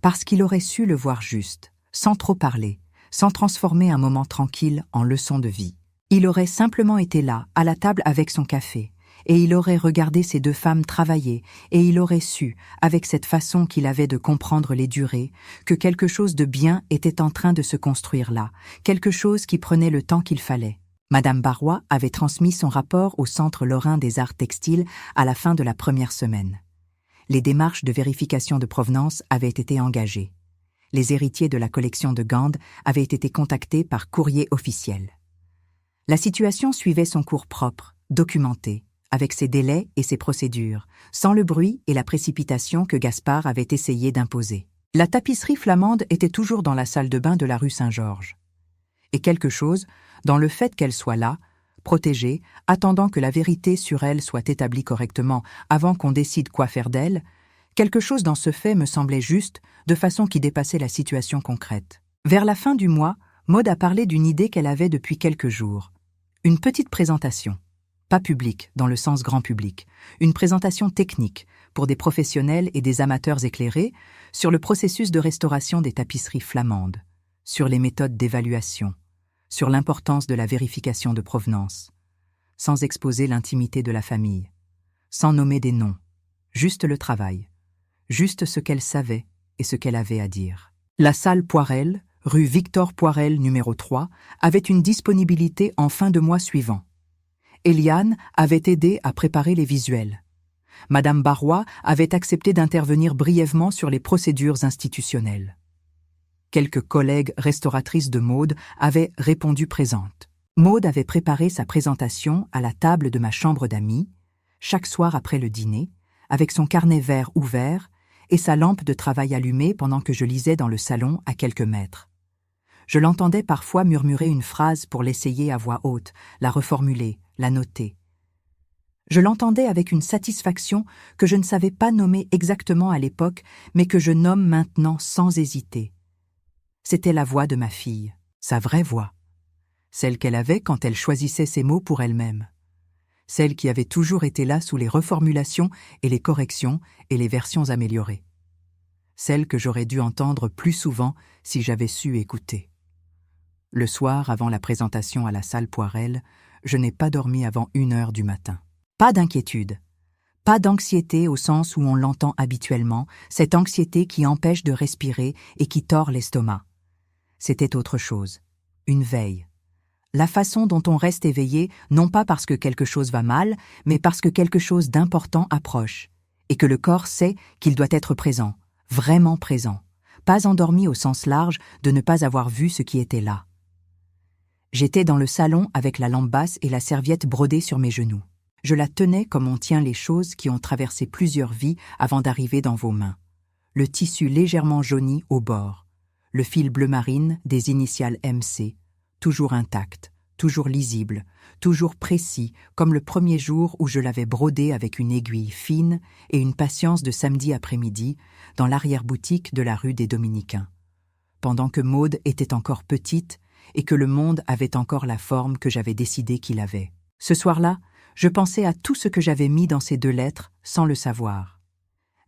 Parce qu'il aurait su le voir juste, sans trop parler, sans transformer un moment tranquille en leçon de vie. Il aurait simplement été là, à la table avec son café, et il aurait regardé ces deux femmes travailler, et il aurait su, avec cette façon qu'il avait de comprendre les durées, que quelque chose de bien était en train de se construire là, quelque chose qui prenait le temps qu'il fallait. Madame Barrois avait transmis son rapport au Centre lorrain des arts textiles à la fin de la première semaine. Les démarches de vérification de provenance avaient été engagées. Les héritiers de la collection de Gand avaient été contactés par courrier officiel. La situation suivait son cours propre, documenté, avec ses délais et ses procédures, sans le bruit et la précipitation que Gaspard avait essayé d'imposer. La tapisserie flamande était toujours dans la salle de bain de la rue Saint-Georges. Et quelque chose, dans le fait qu'elle soit là, protégée, attendant que la vérité sur elle soit établie correctement avant qu'on décide quoi faire d'elle, quelque chose dans ce fait me semblait juste, de façon qui dépassait la situation concrète. Vers la fin du mois, Maude a parlé d'une idée qu'elle avait depuis quelques jours. Une petite présentation. Pas publique, dans le sens grand public, une présentation technique, pour des professionnels et des amateurs éclairés, sur le processus de restauration des tapisseries flamandes, sur les méthodes d'évaluation, sur l'importance de la vérification de provenance, sans exposer l'intimité de la famille, sans nommer des noms, juste le travail, juste ce qu'elle savait et ce qu'elle avait à dire. La salle Poirel, rue Victor Poirel numéro 3, avait une disponibilité en fin de mois suivant. Eliane avait aidé à préparer les visuels. Madame Barrois avait accepté d'intervenir brièvement sur les procédures institutionnelles. Quelques collègues restauratrices de Maude avaient répondu présentes. Maude avait préparé sa présentation à la table de ma chambre d'amis, chaque soir après le dîner, avec son carnet vert ouvert et sa lampe de travail allumée pendant que je lisais dans le salon à quelques mètres. Je l'entendais parfois murmurer une phrase pour l'essayer à voix haute, la reformuler, la noter. Je l'entendais avec une satisfaction que je ne savais pas nommer exactement à l'époque, mais que je nomme maintenant sans hésiter. C'était la voix de ma fille, sa vraie voix, celle qu'elle avait quand elle choisissait ses mots pour elle-même, celle qui avait toujours été là sous les reformulations et les corrections et les versions améliorées, celle que j'aurais dû entendre plus souvent si j'avais su écouter. Le soir, avant la présentation à la salle Poirel, je n'ai pas dormi avant 1h du matin. Pas d'inquiétude, pas d'anxiété au sens où on l'entend habituellement, cette anxiété qui empêche de respirer et qui tord l'estomac. C'était autre chose, une veille. La façon dont on reste éveillé, non pas parce que quelque chose va mal, mais parce que quelque chose d'important approche, et que le corps sait qu'il doit être présent, vraiment présent, pas endormi au sens large de ne pas avoir vu ce qui était là. J'étais dans le salon avec la lampe basse et la serviette brodée sur mes genoux. Je la tenais comme on tient les choses qui ont traversé plusieurs vies avant d'arriver dans vos mains. Le tissu légèrement jauni au bord, le fil bleu marine des initiales MC, toujours intact, toujours lisible, toujours précis, comme le premier jour où je l'avais brodé avec une aiguille fine et une patience de samedi après-midi dans l'arrière-boutique de la rue des Dominicains, pendant que Maude était encore petite et que le monde avait encore la forme que j'avais décidé qu'il avait. Ce soir-là, je pensais à tout ce que j'avais mis dans ces 2 lettres sans le savoir.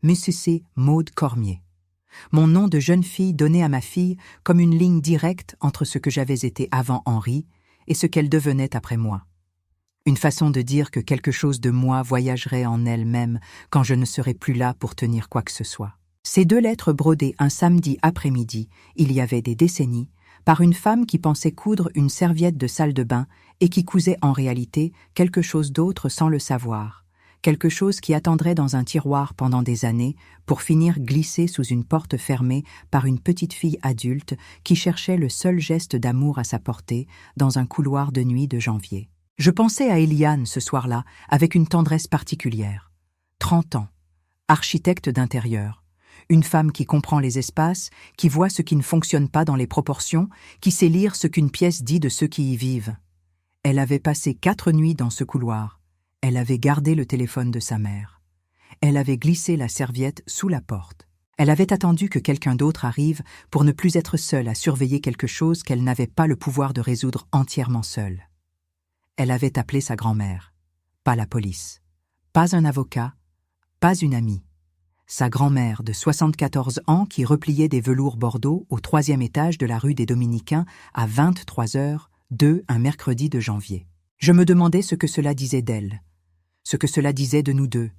Monsieur C. Maude Cormier. Mon nom de jeune fille donné à ma fille comme une ligne directe entre ce que j'avais été avant Henri et ce qu'elle devenait après moi. Une façon de dire que quelque chose de moi voyagerait en elle-même quand je ne serais plus là pour tenir quoi que ce soit. Ces 2 lettres brodées un samedi après-midi, il y avait des décennies, par une femme qui pensait coudre une serviette de salle de bain et qui cousait en réalité quelque chose d'autre sans le savoir, quelque chose qui attendrait dans un tiroir pendant des années pour finir glissé sous une porte fermée par une petite fille adulte qui cherchait le seul geste d'amour à sa portée dans un couloir de nuit de janvier. Je pensais à Eliane ce soir-là avec une tendresse particulière. 30 ans, architecte d'intérieur, une femme qui comprend les espaces, qui voit ce qui ne fonctionne pas dans les proportions, qui sait lire ce qu'une pièce dit de ceux qui y vivent. Elle avait passé 4 nuits dans ce couloir. Elle avait gardé le téléphone de sa mère. Elle avait glissé la serviette sous la porte. Elle avait attendu que quelqu'un d'autre arrive pour ne plus être seule à surveiller quelque chose qu'elle n'avait pas le pouvoir de résoudre entièrement seule. Elle avait appelé sa grand-mère. Pas la police. Pas un avocat. Pas une amie. Sa grand-mère de 74 ans qui repliait des velours bordeaux au 3e étage de la rue des Dominicains à 23h02 un mercredi de janvier. Je me demandais ce que cela disait d'elle. Ce que cela disait de nous deux,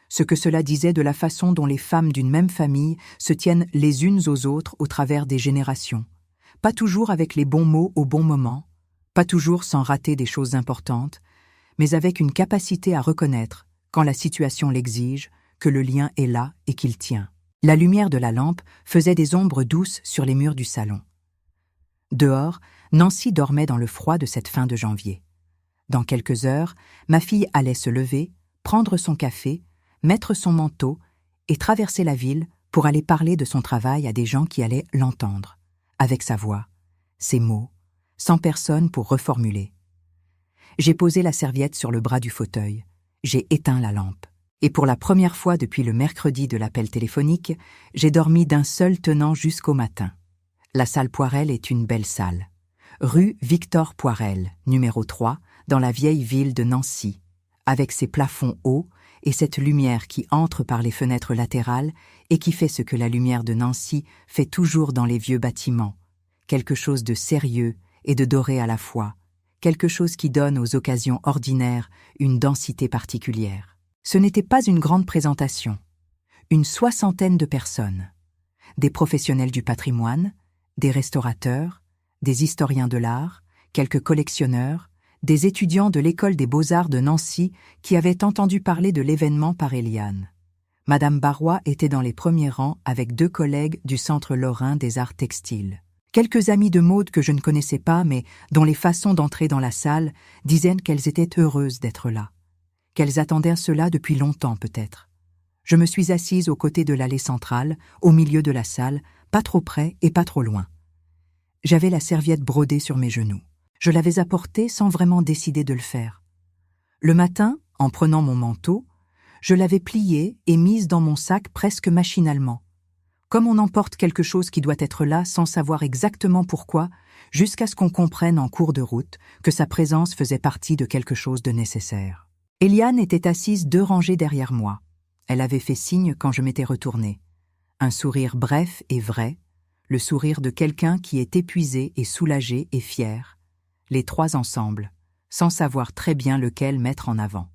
ce que cela disait de la façon dont les femmes d'une même famille se tiennent les unes aux autres au travers des générations, pas toujours avec les bons mots au bon moment, pas toujours sans rater des choses importantes, mais avec une capacité à reconnaître, quand la situation l'exige, que le lien est là et qu'il tient. La lumière de la lampe faisait des ombres douces sur les murs du salon. Dehors, Nancy dormait dans le froid de cette fin de janvier. Dans quelques heures, ma fille allait se lever, prendre son café, mettre son manteau et traverser la ville pour aller parler de son travail à des gens qui allaient l'entendre, avec sa voix, ses mots, sans personne pour reformuler. J'ai posé la serviette sur le bras du fauteuil, j'ai éteint la lampe. Et pour la première fois depuis le mercredi de l'appel téléphonique, j'ai dormi d'un seul tenant jusqu'au matin. La salle Poirel est une belle salle. Rue Victor Poirel, numéro 3, dans la vieille ville de Nancy, avec ses plafonds hauts et cette lumière qui entre par les fenêtres latérales et qui fait ce que la lumière de Nancy fait toujours dans les vieux bâtiments, quelque chose de sérieux et de doré à la fois, quelque chose qui donne aux occasions ordinaires une densité particulière. Ce n'était pas une grande présentation. Une 60aine de personnes. Des professionnels du patrimoine, des restaurateurs, des historiens de l'art, quelques collectionneurs, des étudiants de l'école des beaux-arts de Nancy qui avaient entendu parler de l'événement par Eliane. Madame Barrois était dans les premiers rangs avec 2 collègues du Centre lorrain des arts textiles. Quelques amies de Maude que je ne connaissais pas, mais dont les façons d'entrer dans la salle disaient qu'elles étaient heureuses d'être là, qu'elles attendaient cela depuis longtemps peut-être. Je me suis assise aux côtés de l'allée centrale, au milieu de la salle, pas trop près et pas trop loin. J'avais la serviette brodée sur mes genoux. Je l'avais apportée sans vraiment décider de le faire. Le matin, en prenant mon manteau, je l'avais pliée et mise dans mon sac presque machinalement, comme on emporte quelque chose qui doit être là sans savoir exactement pourquoi, jusqu'à ce qu'on comprenne en cours de route que sa présence faisait partie de quelque chose de nécessaire. Eliane était assise 2 rangées derrière moi. Elle avait fait signe quand je m'étais retournée. Un sourire bref et vrai, le sourire de quelqu'un qui est épuisé et soulagé et fier, les 3 ensemble, sans savoir très bien lequel mettre en avant.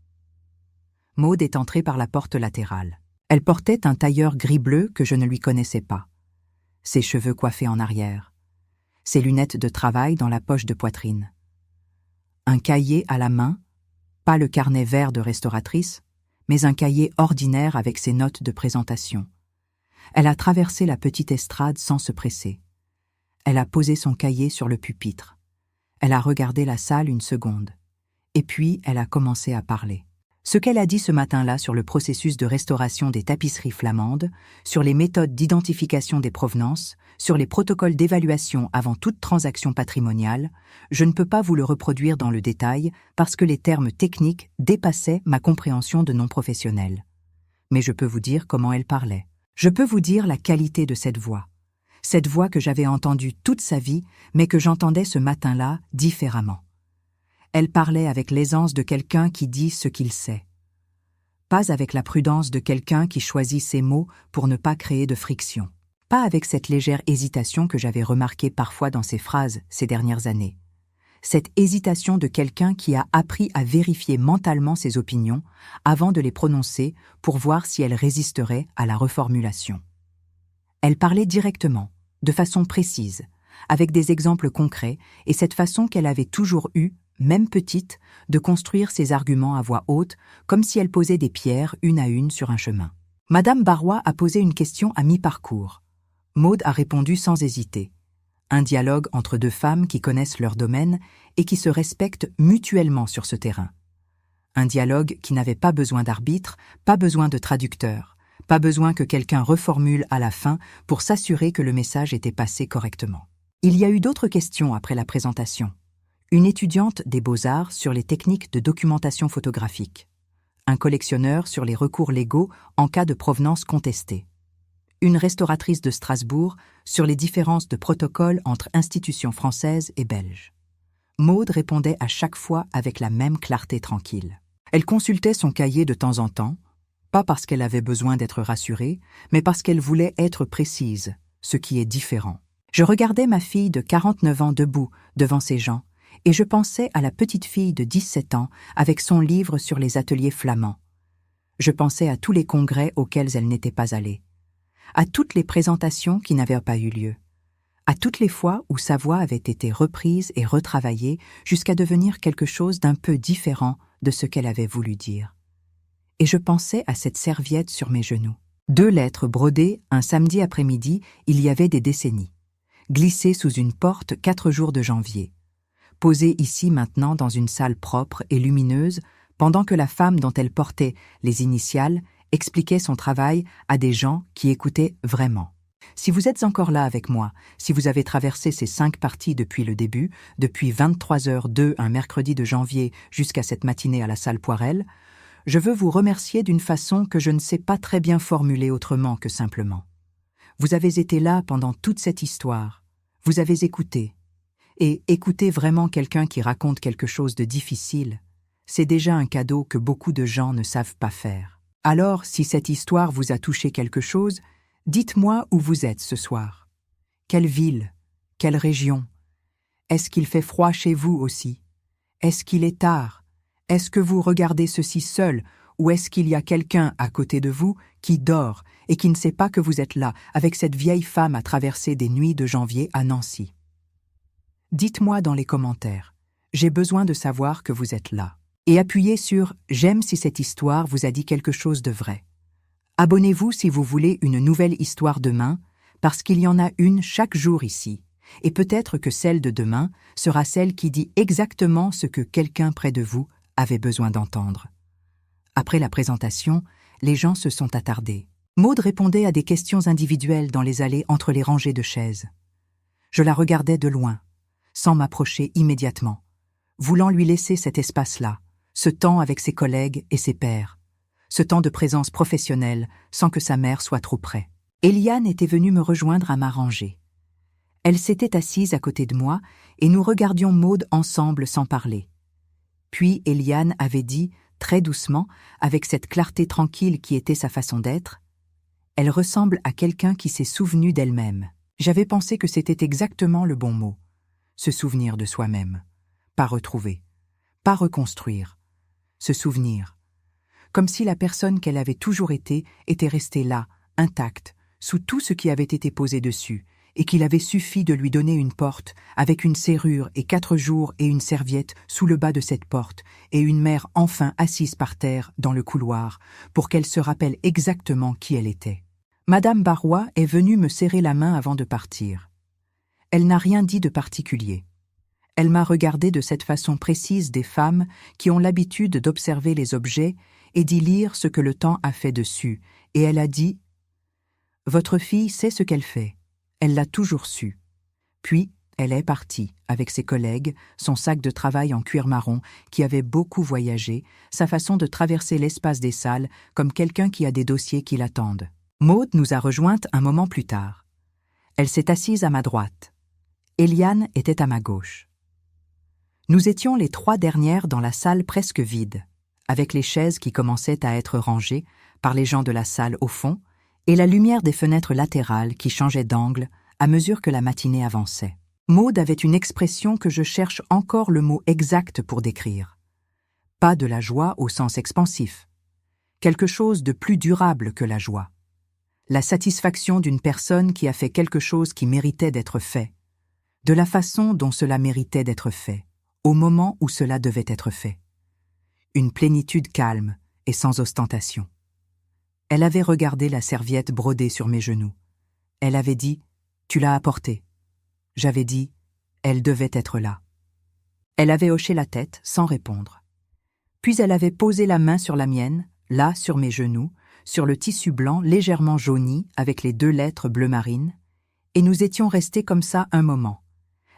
Maude est entrée par la porte latérale. Elle portait un tailleur gris-bleu que je ne lui connaissais pas. Ses cheveux coiffés en arrière. Ses lunettes de travail dans la poche de poitrine. Un cahier à la main, pas le carnet vert de restauratrice, mais un cahier ordinaire avec ses notes de présentation. Elle a traversé la petite estrade sans se presser. Elle a posé son cahier sur le pupitre. Elle a regardé la salle une seconde. Et puis, elle a commencé à parler. Ce qu'elle a dit ce matin-là sur le processus de restauration des tapisseries flamandes, sur les méthodes d'identification des provenances, sur les protocoles d'évaluation avant toute transaction patrimoniale, je ne peux pas vous le reproduire dans le détail parce que les termes techniques dépassaient ma compréhension de non-professionnel. Mais je peux vous dire comment elle parlait. Je peux vous dire la qualité de cette voix que j'avais entendue toute sa vie, mais que j'entendais ce matin-là différemment. Elle parlait avec l'aisance de quelqu'un qui dit ce qu'il sait. Pas avec la prudence de quelqu'un qui choisit ses mots pour ne pas créer de friction. Pas avec cette légère hésitation que j'avais remarquée parfois dans ses phrases ces dernières années. Cette hésitation de quelqu'un qui a appris à vérifier mentalement ses opinions avant de les prononcer pour voir si elles résisteraient à la reformulation. Elle parlait directement, de façon précise, avec des exemples concrets et cette façon qu'elle avait toujours eue même petite, de construire ses arguments à voix haute, comme si elle posait des pierres une à une sur un chemin. Madame Barrois a posé une question à mi-parcours. Maude a répondu sans hésiter. Un dialogue entre deux femmes qui connaissent leur domaine et qui se respectent mutuellement sur ce terrain. Un dialogue qui n'avait pas besoin d'arbitre, pas besoin de traducteur, pas besoin que quelqu'un reformule à la fin pour s'assurer que le message était passé correctement. Il y a eu d'autres questions après la présentation. Une étudiante des Beaux-Arts sur les techniques de documentation photographique. Un collectionneur sur les recours légaux en cas de provenance contestée. Une restauratrice de Strasbourg sur les différences de protocole entre institutions françaises et belges. Maude répondait à chaque fois avec la même clarté tranquille. Elle consultait son cahier de temps en temps, pas parce qu'elle avait besoin d'être rassurée, mais parce qu'elle voulait être précise, ce qui est différent. Je regardais ma fille de 49 ans debout devant ces gens, et je pensais à la petite fille de 17 ans avec son livre sur les ateliers flamands. Je pensais à tous les congrès auxquels elle n'était pas allée, à toutes les présentations qui n'avaient pas eu lieu, à toutes les fois où sa voix avait été reprise et retravaillée jusqu'à devenir quelque chose d'un peu différent de ce qu'elle avait voulu dire. Et je pensais à cette serviette sur mes genoux. 2 lettres brodées un samedi après-midi, il y avait des décennies, glissées sous une porte 4 jours de janvier, posées ici maintenant dans une salle propre et lumineuse, pendant que la femme dont elle portait les initiales expliquait son travail à des gens qui écoutaient vraiment. Si vous êtes encore là avec moi, si vous avez traversé ces 5 parties depuis le début, depuis 23h02 un mercredi de janvier jusqu'à cette matinée à la salle Poirel, je veux vous remercier d'une façon que je ne sais pas très bien formuler autrement que simplement. Vous avez été là pendant toute cette histoire, vous avez écouté. Et écouter vraiment quelqu'un qui raconte quelque chose de difficile, c'est déjà un cadeau que beaucoup de gens ne savent pas faire. Alors, si cette histoire vous a touché quelque chose, dites-moi où vous êtes ce soir. Quelle ville? Quelle région? Est-ce qu'il fait froid chez vous aussi? Est-ce qu'il est tard? Est-ce que vous regardez ceci seul ou est-ce qu'il y a quelqu'un à côté de vous qui dort et qui ne sait pas que vous êtes là avec cette vieille femme à traverser des nuits de janvier à Nancy? Dites-moi dans les commentaires. J'ai besoin de savoir que vous êtes là. Et appuyez sur « J'aime si cette histoire vous a dit quelque chose de vrai ». Abonnez-vous si vous voulez une nouvelle histoire demain, parce qu'il y en a une chaque jour ici. Et peut-être que celle de demain sera celle qui dit exactement ce que quelqu'un près de vous avait besoin d'entendre. Après la présentation, les gens se sont attardés. Maude répondait à des questions individuelles dans les allées entre les rangées de chaises. Je la regardais de loin, sans m'approcher immédiatement, voulant lui laisser cet espace-là, ce temps avec ses collègues et ses pairs, ce temps de présence professionnelle sans que sa mère soit trop près. Eliane était venue me rejoindre à ma rangée. Elle s'était assise à côté de moi et nous regardions Maude ensemble sans parler. Puis Eliane avait dit, très doucement, avec cette clarté tranquille qui était sa façon d'être, « Elle ressemble à quelqu'un qui s'est souvenu d'elle-même. » J'avais pensé que c'était exactement le bon mot. Se souvenir de soi-même. Pas retrouver. Pas reconstruire. Se souvenir. Comme si la personne qu'elle avait toujours été était restée là, intacte, sous tout ce qui avait été posé dessus, et qu'il avait suffi de lui donner une porte, avec une serrure et 4 jours et une serviette sous le bas de cette porte, et une mère enfin assise par terre dans le couloir, pour qu'elle se rappelle exactement qui elle était. Madame Barrois est venue me serrer la main avant de partir. Elle n'a rien dit de particulier. Elle m'a regardé de cette façon précise des femmes qui ont l'habitude d'observer les objets et d'y lire ce que le temps a fait dessus, et elle a dit « Votre fille sait ce qu'elle fait. Elle l'a toujours su. » Puis, elle est partie, avec ses collègues, son sac de travail en cuir marron, qui avait beaucoup voyagé, sa façon de traverser l'espace des salles comme quelqu'un qui a des dossiers qui l'attendent. Maude nous a rejointes un moment plus tard. Elle s'est assise à ma droite. Eliane était à ma gauche. Nous étions les 3 dernières dans la salle presque vide, avec les chaises qui commençaient à être rangées par les gens de la salle au fond, et la lumière des fenêtres latérales qui changeait d'angle à mesure que la matinée avançait. Maude avait une expression que je cherche encore le mot exact pour décrire. Pas de la joie au sens expansif. Quelque chose de plus durable que la joie. La satisfaction d'une personne qui a fait quelque chose qui méritait d'être fait. De la façon dont cela méritait d'être fait, au moment où cela devait être fait. Une plénitude calme et sans ostentation. Elle avait regardé la serviette brodée sur mes genoux. Elle avait dit « Tu l'as apportée ». J'avais dit « Elle devait être là ». Elle avait hoché la tête sans répondre. Puis elle avait posé la main sur la mienne, là sur mes genoux, sur le tissu blanc légèrement jauni avec les 2 lettres bleu marine, et nous étions restés comme ça un moment,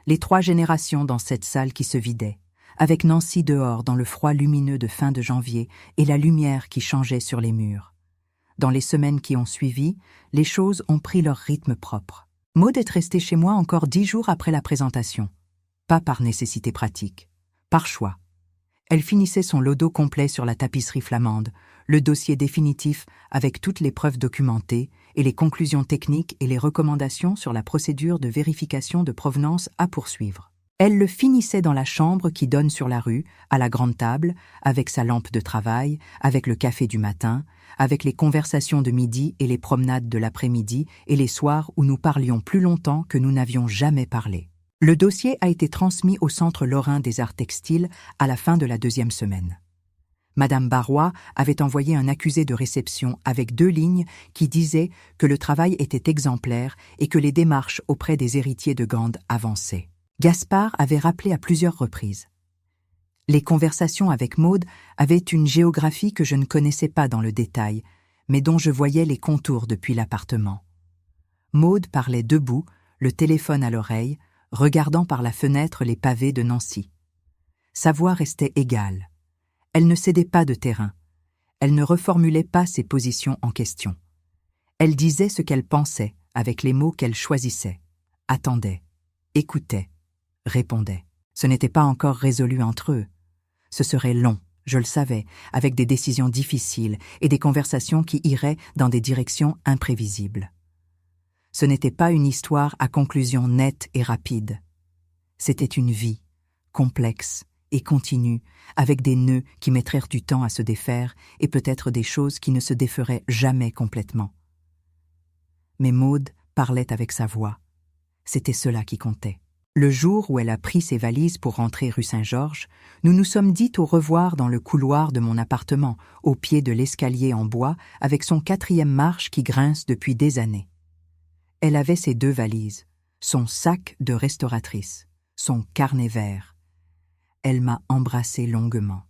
les 3 générations dans cette salle qui se vidait, avec Nancy dehors dans le froid lumineux de fin de janvier et la lumière qui changeait sur les murs. Dans les semaines qui ont suivi, les choses ont pris leur rythme propre. Maud est restée chez moi encore 10 jours après la présentation. Pas par nécessité pratique, par choix. Elle finissait son lodo complet sur la tapisserie flamande, le dossier définitif avec toutes les preuves documentées et les conclusions techniques et les recommandations sur la procédure de vérification de provenance à poursuivre. Elle le finissait dans la chambre qui donne sur la rue, à la grande table, avec sa lampe de travail, avec le café du matin, avec les conversations de midi et les promenades de l'après-midi et les soirs où nous parlions plus longtemps que nous n'avions jamais parlé. Le dossier a été transmis au Centre lorrain des arts textiles à la fin de la 2e semaine. Madame Barrois avait envoyé un accusé de réception avec 2 lignes qui disaient que le travail était exemplaire et que les démarches auprès des héritiers de Gand avançaient. Gaspard avait rappelé à plusieurs reprises. Les conversations avec Maud avaient une géographie que je ne connaissais pas dans le détail, mais dont je voyais les contours depuis l'appartement. Maud parlait debout, le téléphone à l'oreille, regardant par la fenêtre les pavés de Nancy. Sa voix restait égale. Elle ne cédait pas de terrain. Elle ne reformulait pas ses positions en question. Elle disait ce qu'elle pensait, avec les mots qu'elle choisissait. Attendait, écoutait, répondait. Ce n'était pas encore résolu entre eux. Ce serait long, je le savais, avec des décisions difficiles et des conversations qui iraient dans des directions imprévisibles. Ce n'était pas une histoire à conclusion nette et rapide. C'était une vie, complexe et continue, avec des nœuds qui mettraient du temps à se défaire et peut-être des choses qui ne se déferaient jamais complètement. Mais Maud parlait avec sa voix. C'était cela qui comptait. Le jour où elle a pris ses valises pour rentrer rue Saint-Georges, nous nous sommes dit au revoir dans le couloir de mon appartement, au pied de l'escalier en bois, avec son 4e marche qui grince depuis des années. Elle avait ses 2 valises, son sac de restauratrice, son carnet vert. Elle m'a embrassé longuement.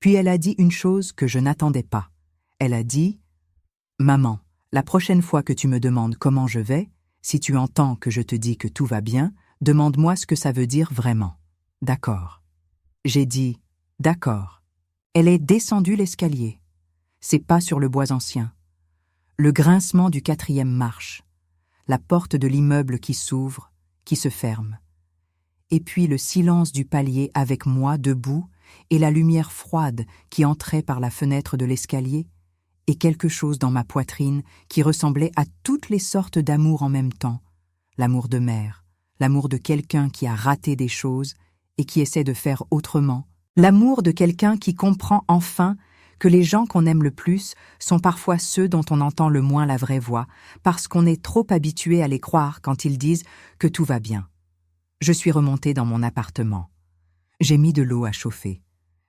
Puis elle a dit une chose que je n'attendais pas. Elle a dit « Maman, la prochaine fois que tu me demandes comment je vais, si tu entends que je te dis que tout va bien, demande-moi ce que ça veut dire vraiment. D'accord. » J'ai dit « D'accord. » Elle est descendue l'escalier. Ses pas sur le bois ancien. Le grincement du 4e marche. La porte de l'immeuble qui s'ouvre, qui se ferme. Et puis le silence du palier avec moi debout et la lumière froide qui entrait par la fenêtre de l'escalier et quelque chose dans ma poitrine qui ressemblait à toutes les sortes d'amour en même temps. L'amour de mère, l'amour de quelqu'un qui a raté des choses et qui essaie de faire autrement, l'amour de quelqu'un qui comprend enfin que les gens qu'on aime le plus sont parfois ceux dont on entend le moins la vraie voix, parce qu'on est trop habitué à les croire quand ils disent que tout va bien. Je suis remontée dans mon appartement. J'ai mis de l'eau à chauffer.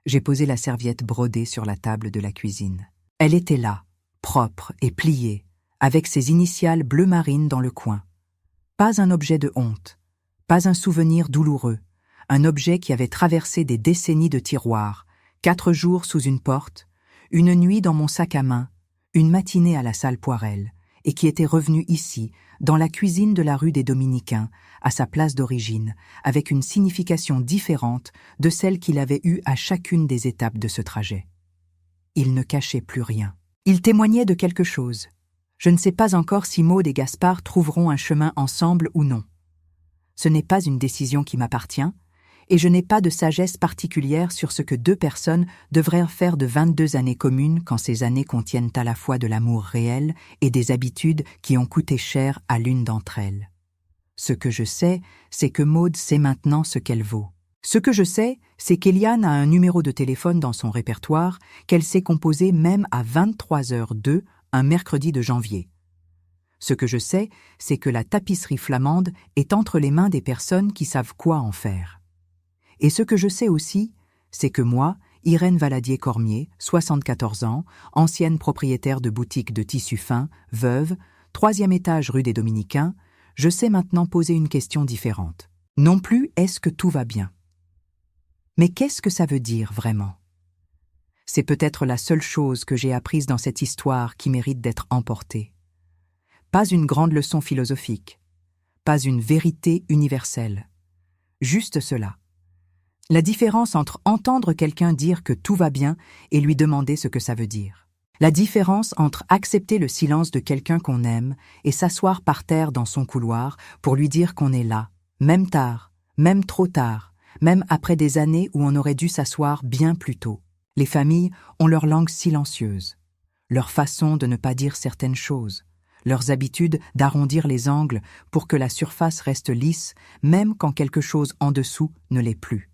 J'ai posé la serviette brodée sur la table de la cuisine. Elle était là, propre et pliée, avec ses initiales bleu marine dans le coin. Pas un objet de honte, pas un souvenir douloureux, un objet qui avait traversé des décennies de tiroirs, 4 jours sous une porte, une nuit dans mon sac à main, une matinée à la salle Poirel, et qui était revenu ici, dans la cuisine de la rue des Dominicains, à sa place d'origine, avec une signification différente de celle qu'il avait eue à chacune des étapes de ce trajet. Il ne cachait plus rien. Il témoignait de quelque chose. Je ne sais pas encore si Maud et Gaspard trouveront un chemin ensemble ou non. Ce n'est pas une décision qui m'appartient, et je n'ai pas de sagesse particulière sur ce que 2 personnes devraient faire de 22 années communes quand ces années contiennent à la fois de l'amour réel et des habitudes qui ont coûté cher à l'une d'entre elles. Ce que je sais, c'est que Maud sait maintenant ce qu'elle vaut. Ce que je sais, c'est qu'Eliane a un numéro de téléphone dans son répertoire qu'elle sait composer même à 23h02 un mercredi de janvier. Ce que je sais, c'est que la tapisserie flamande est entre les mains des personnes qui savent quoi en faire. Et ce que je sais aussi, c'est que moi, Irène Valadier-Cormier, 74 ans, ancienne propriétaire de boutique de tissus fins, veuve, 3e étage rue des Dominicains, je sais maintenant poser une question différente. Non plus est-ce que tout va bien. Mais qu'est-ce que ça veut dire vraiment? C'est peut-être la seule chose que j'ai apprise dans cette histoire qui mérite d'être emportée. Pas une grande leçon philosophique, pas une vérité universelle. Juste cela. La différence entre entendre quelqu'un dire que tout va bien et lui demander ce que ça veut dire. La différence entre accepter le silence de quelqu'un qu'on aime et s'asseoir par terre dans son couloir pour lui dire qu'on est là, même tard, même trop tard, même après des années où on aurait dû s'asseoir bien plus tôt. Les familles ont leur langue silencieuse, leur façon de ne pas dire certaines choses, leurs habitudes d'arrondir les angles pour que la surface reste lisse, même quand quelque chose en dessous ne l'est plus.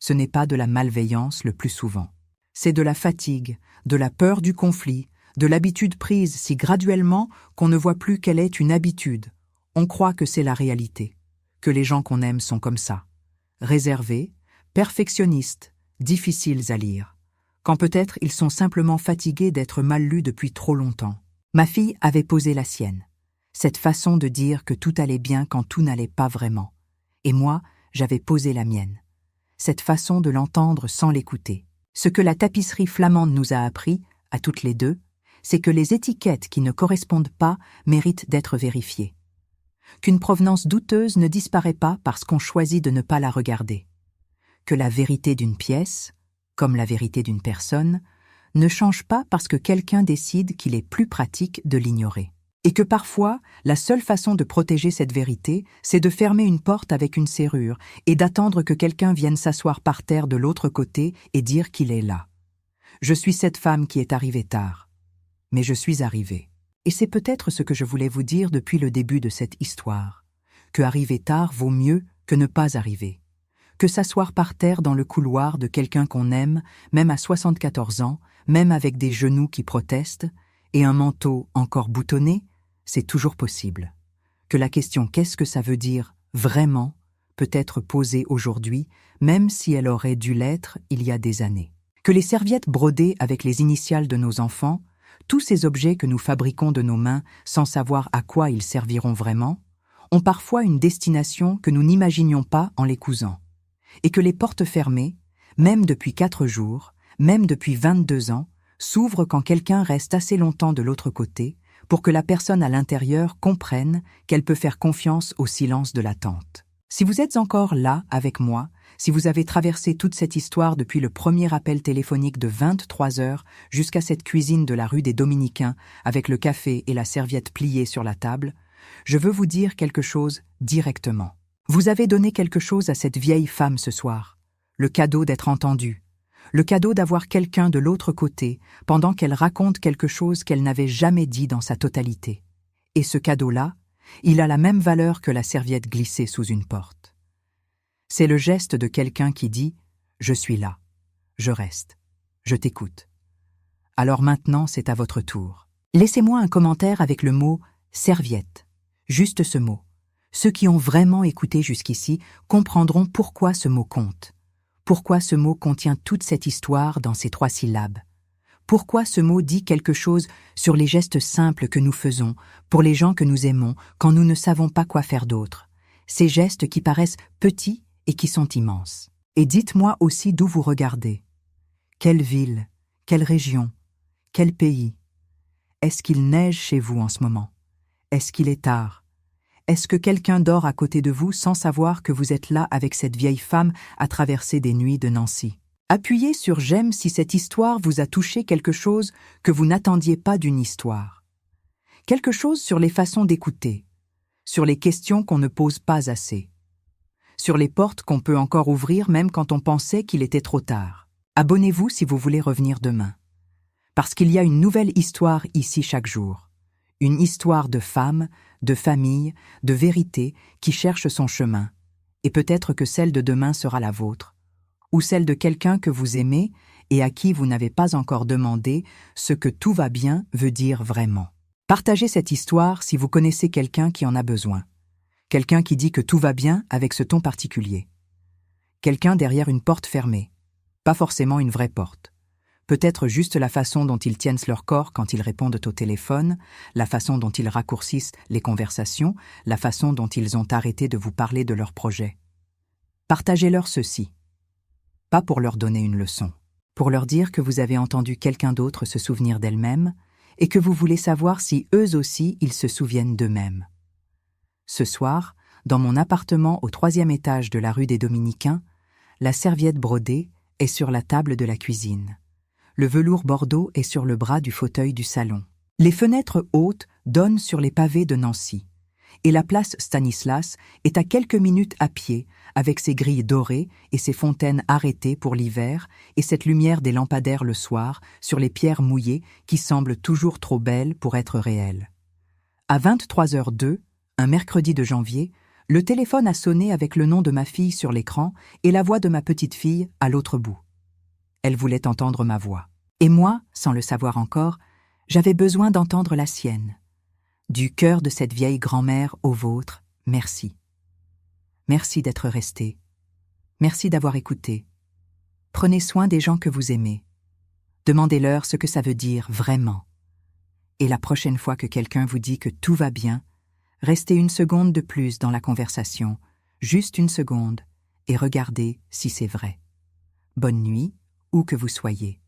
Ce n'est pas de la malveillance le plus souvent. C'est de la fatigue, de la peur du conflit, de l'habitude prise si graduellement qu'on ne voit plus qu'elle est une habitude. On croit que c'est la réalité, que les gens qu'on aime sont comme ça, réservés, perfectionnistes, difficiles à lire, quand peut-être ils sont simplement fatigués d'être mal lus depuis trop longtemps. Ma fille avait posé la sienne, cette façon de dire que tout allait bien quand tout n'allait pas vraiment. Et moi, j'avais posé la mienne, cette façon de l'entendre sans l'écouter. Ce que la tapisserie flamande nous a appris, à toutes les deux, c'est que les étiquettes qui ne correspondent pas méritent d'être vérifiées. Qu'une provenance douteuse ne disparaît pas parce qu'on choisit de ne pas la regarder. Que la vérité d'une pièce, comme la vérité d'une personne, ne change pas parce que quelqu'un décide qu'il est plus pratique de l'ignorer. Et que parfois, la seule façon de protéger cette vérité, c'est de fermer une porte avec une serrure et d'attendre que quelqu'un vienne s'asseoir par terre de l'autre côté et dire qu'il est là. Je suis cette femme qui est arrivée tard. Mais je suis arrivée. Et c'est peut-être ce que je voulais vous dire depuis le début de cette histoire. Que arriver tard vaut mieux que ne pas arriver. Que s'asseoir par terre dans le couloir de quelqu'un qu'on aime, même à 74 ans, même avec des genoux qui protestent, et un manteau encore boutonné, c'est toujours possible. Que la question « qu'est-ce que ça veut dire vraiment ?» peut être posée aujourd'hui, même si elle aurait dû l'être il y a des années. Que les serviettes brodées avec les initiales de nos enfants, tous ces objets que nous fabriquons de nos mains sans savoir à quoi ils serviront vraiment, ont parfois une destination que nous n'imaginions pas en les cousant. Et que les portes fermées, même depuis 4 jours, même depuis 22 ans, s'ouvrent quand quelqu'un reste assez longtemps de l'autre côté pour que la personne à l'intérieur comprenne qu'elle peut faire confiance au silence de l'attente. Si vous êtes encore là avec moi, si vous avez traversé toute cette histoire depuis le premier appel téléphonique de 23 heures jusqu'à cette cuisine de la rue des Dominicains avec le café et la serviette pliée sur la table, je veux vous dire quelque chose directement. Vous avez donné quelque chose à cette vieille femme ce soir, le cadeau d'être entendue, le cadeau d'avoir quelqu'un de l'autre côté pendant qu'elle raconte quelque chose qu'elle n'avait jamais dit dans sa totalité. Et ce cadeau-là, il a la même valeur que la serviette glissée sous une porte. C'est le geste de quelqu'un qui dit « Je suis là, je reste, je t'écoute. Alors maintenant, c'est à votre tour. » Laissez-moi un commentaire avec le mot « serviette », juste ce mot. Ceux qui ont vraiment écouté jusqu'ici comprendront pourquoi ce mot compte. Pourquoi ce mot contient toute cette histoire dans ces 3 syllabes. Pourquoi ce mot dit quelque chose sur les gestes simples que nous faisons pour les gens que nous aimons quand nous ne savons pas quoi faire d'autre. Ces gestes qui paraissent petits et qui sont immenses. Et dites-moi aussi d'où vous regardez. Quelle ville, quelle région, quel pays? Est-ce qu'il neige chez vous en ce moment? Est-ce qu'il est tard? Est-ce que quelqu'un dort à côté de vous sans savoir que vous êtes là avec cette vieille femme à traverser des nuits de Nancy? Appuyez sur « j'aime » si cette histoire vous a touché quelque chose que vous n'attendiez pas d'une histoire. Quelque chose sur les façons d'écouter, sur les questions qu'on ne pose pas assez, sur les portes qu'on peut encore ouvrir même quand on pensait qu'il était trop tard. Abonnez-vous si vous voulez revenir demain. Parce qu'il y a une nouvelle histoire ici chaque jour. Une histoire de femme, de famille, de vérité qui cherche son chemin. Et peut-être que celle de demain sera la vôtre. Ou celle de quelqu'un que vous aimez et à qui vous n'avez pas encore demandé ce que tout va bien veut dire vraiment. Partagez cette histoire si vous connaissez quelqu'un qui en a besoin. Quelqu'un qui dit que tout va bien avec ce ton particulier. quelqu'un derrière une porte fermée. Pas forcément une vraie porte. Peut-être juste la façon dont ils tiennent leur corps quand ils répondent au téléphone, la façon dont ils raccourcissent les conversations, la façon dont ils ont arrêté de vous parler de leur projet. Partagez-leur ceci. Pas pour leur donner une leçon, pour leur dire que vous avez entendu quelqu'un d'autre se souvenir d'elle-même et que vous voulez savoir si eux aussi ils se souviennent d'eux-mêmes. Ce soir, dans mon appartement au 3e étage de la rue des Dominicains, la serviette brodée est sur la table de la cuisine. Le velours bordeaux est sur le bras du fauteuil du salon. Les fenêtres hautes donnent sur les pavés de Nancy. Et la place Stanislas est à quelques minutes à pied, avec ses grilles dorées et ses fontaines arrêtées pour l'hiver et cette lumière des lampadaires le soir sur les pierres mouillées qui semblent toujours trop belles pour être réelles. À 23h02, un mercredi de janvier, le téléphone a sonné avec le nom de ma fille sur l'écran et la voix de ma petite fille à l'autre bout. Elle voulait entendre ma voix. Et moi, sans le savoir encore, j'avais besoin d'entendre la sienne. Du cœur de cette vieille grand-mère au vôtre, merci. Merci d'être resté. Merci d'avoir écouté. Prenez soin des gens que vous aimez. Demandez-leur ce que ça veut dire vraiment. Et la prochaine fois que quelqu'un vous dit que tout va bien, restez une seconde de plus dans la conversation, juste une seconde, et regardez si c'est vrai. Bonne nuit, où que vous soyez.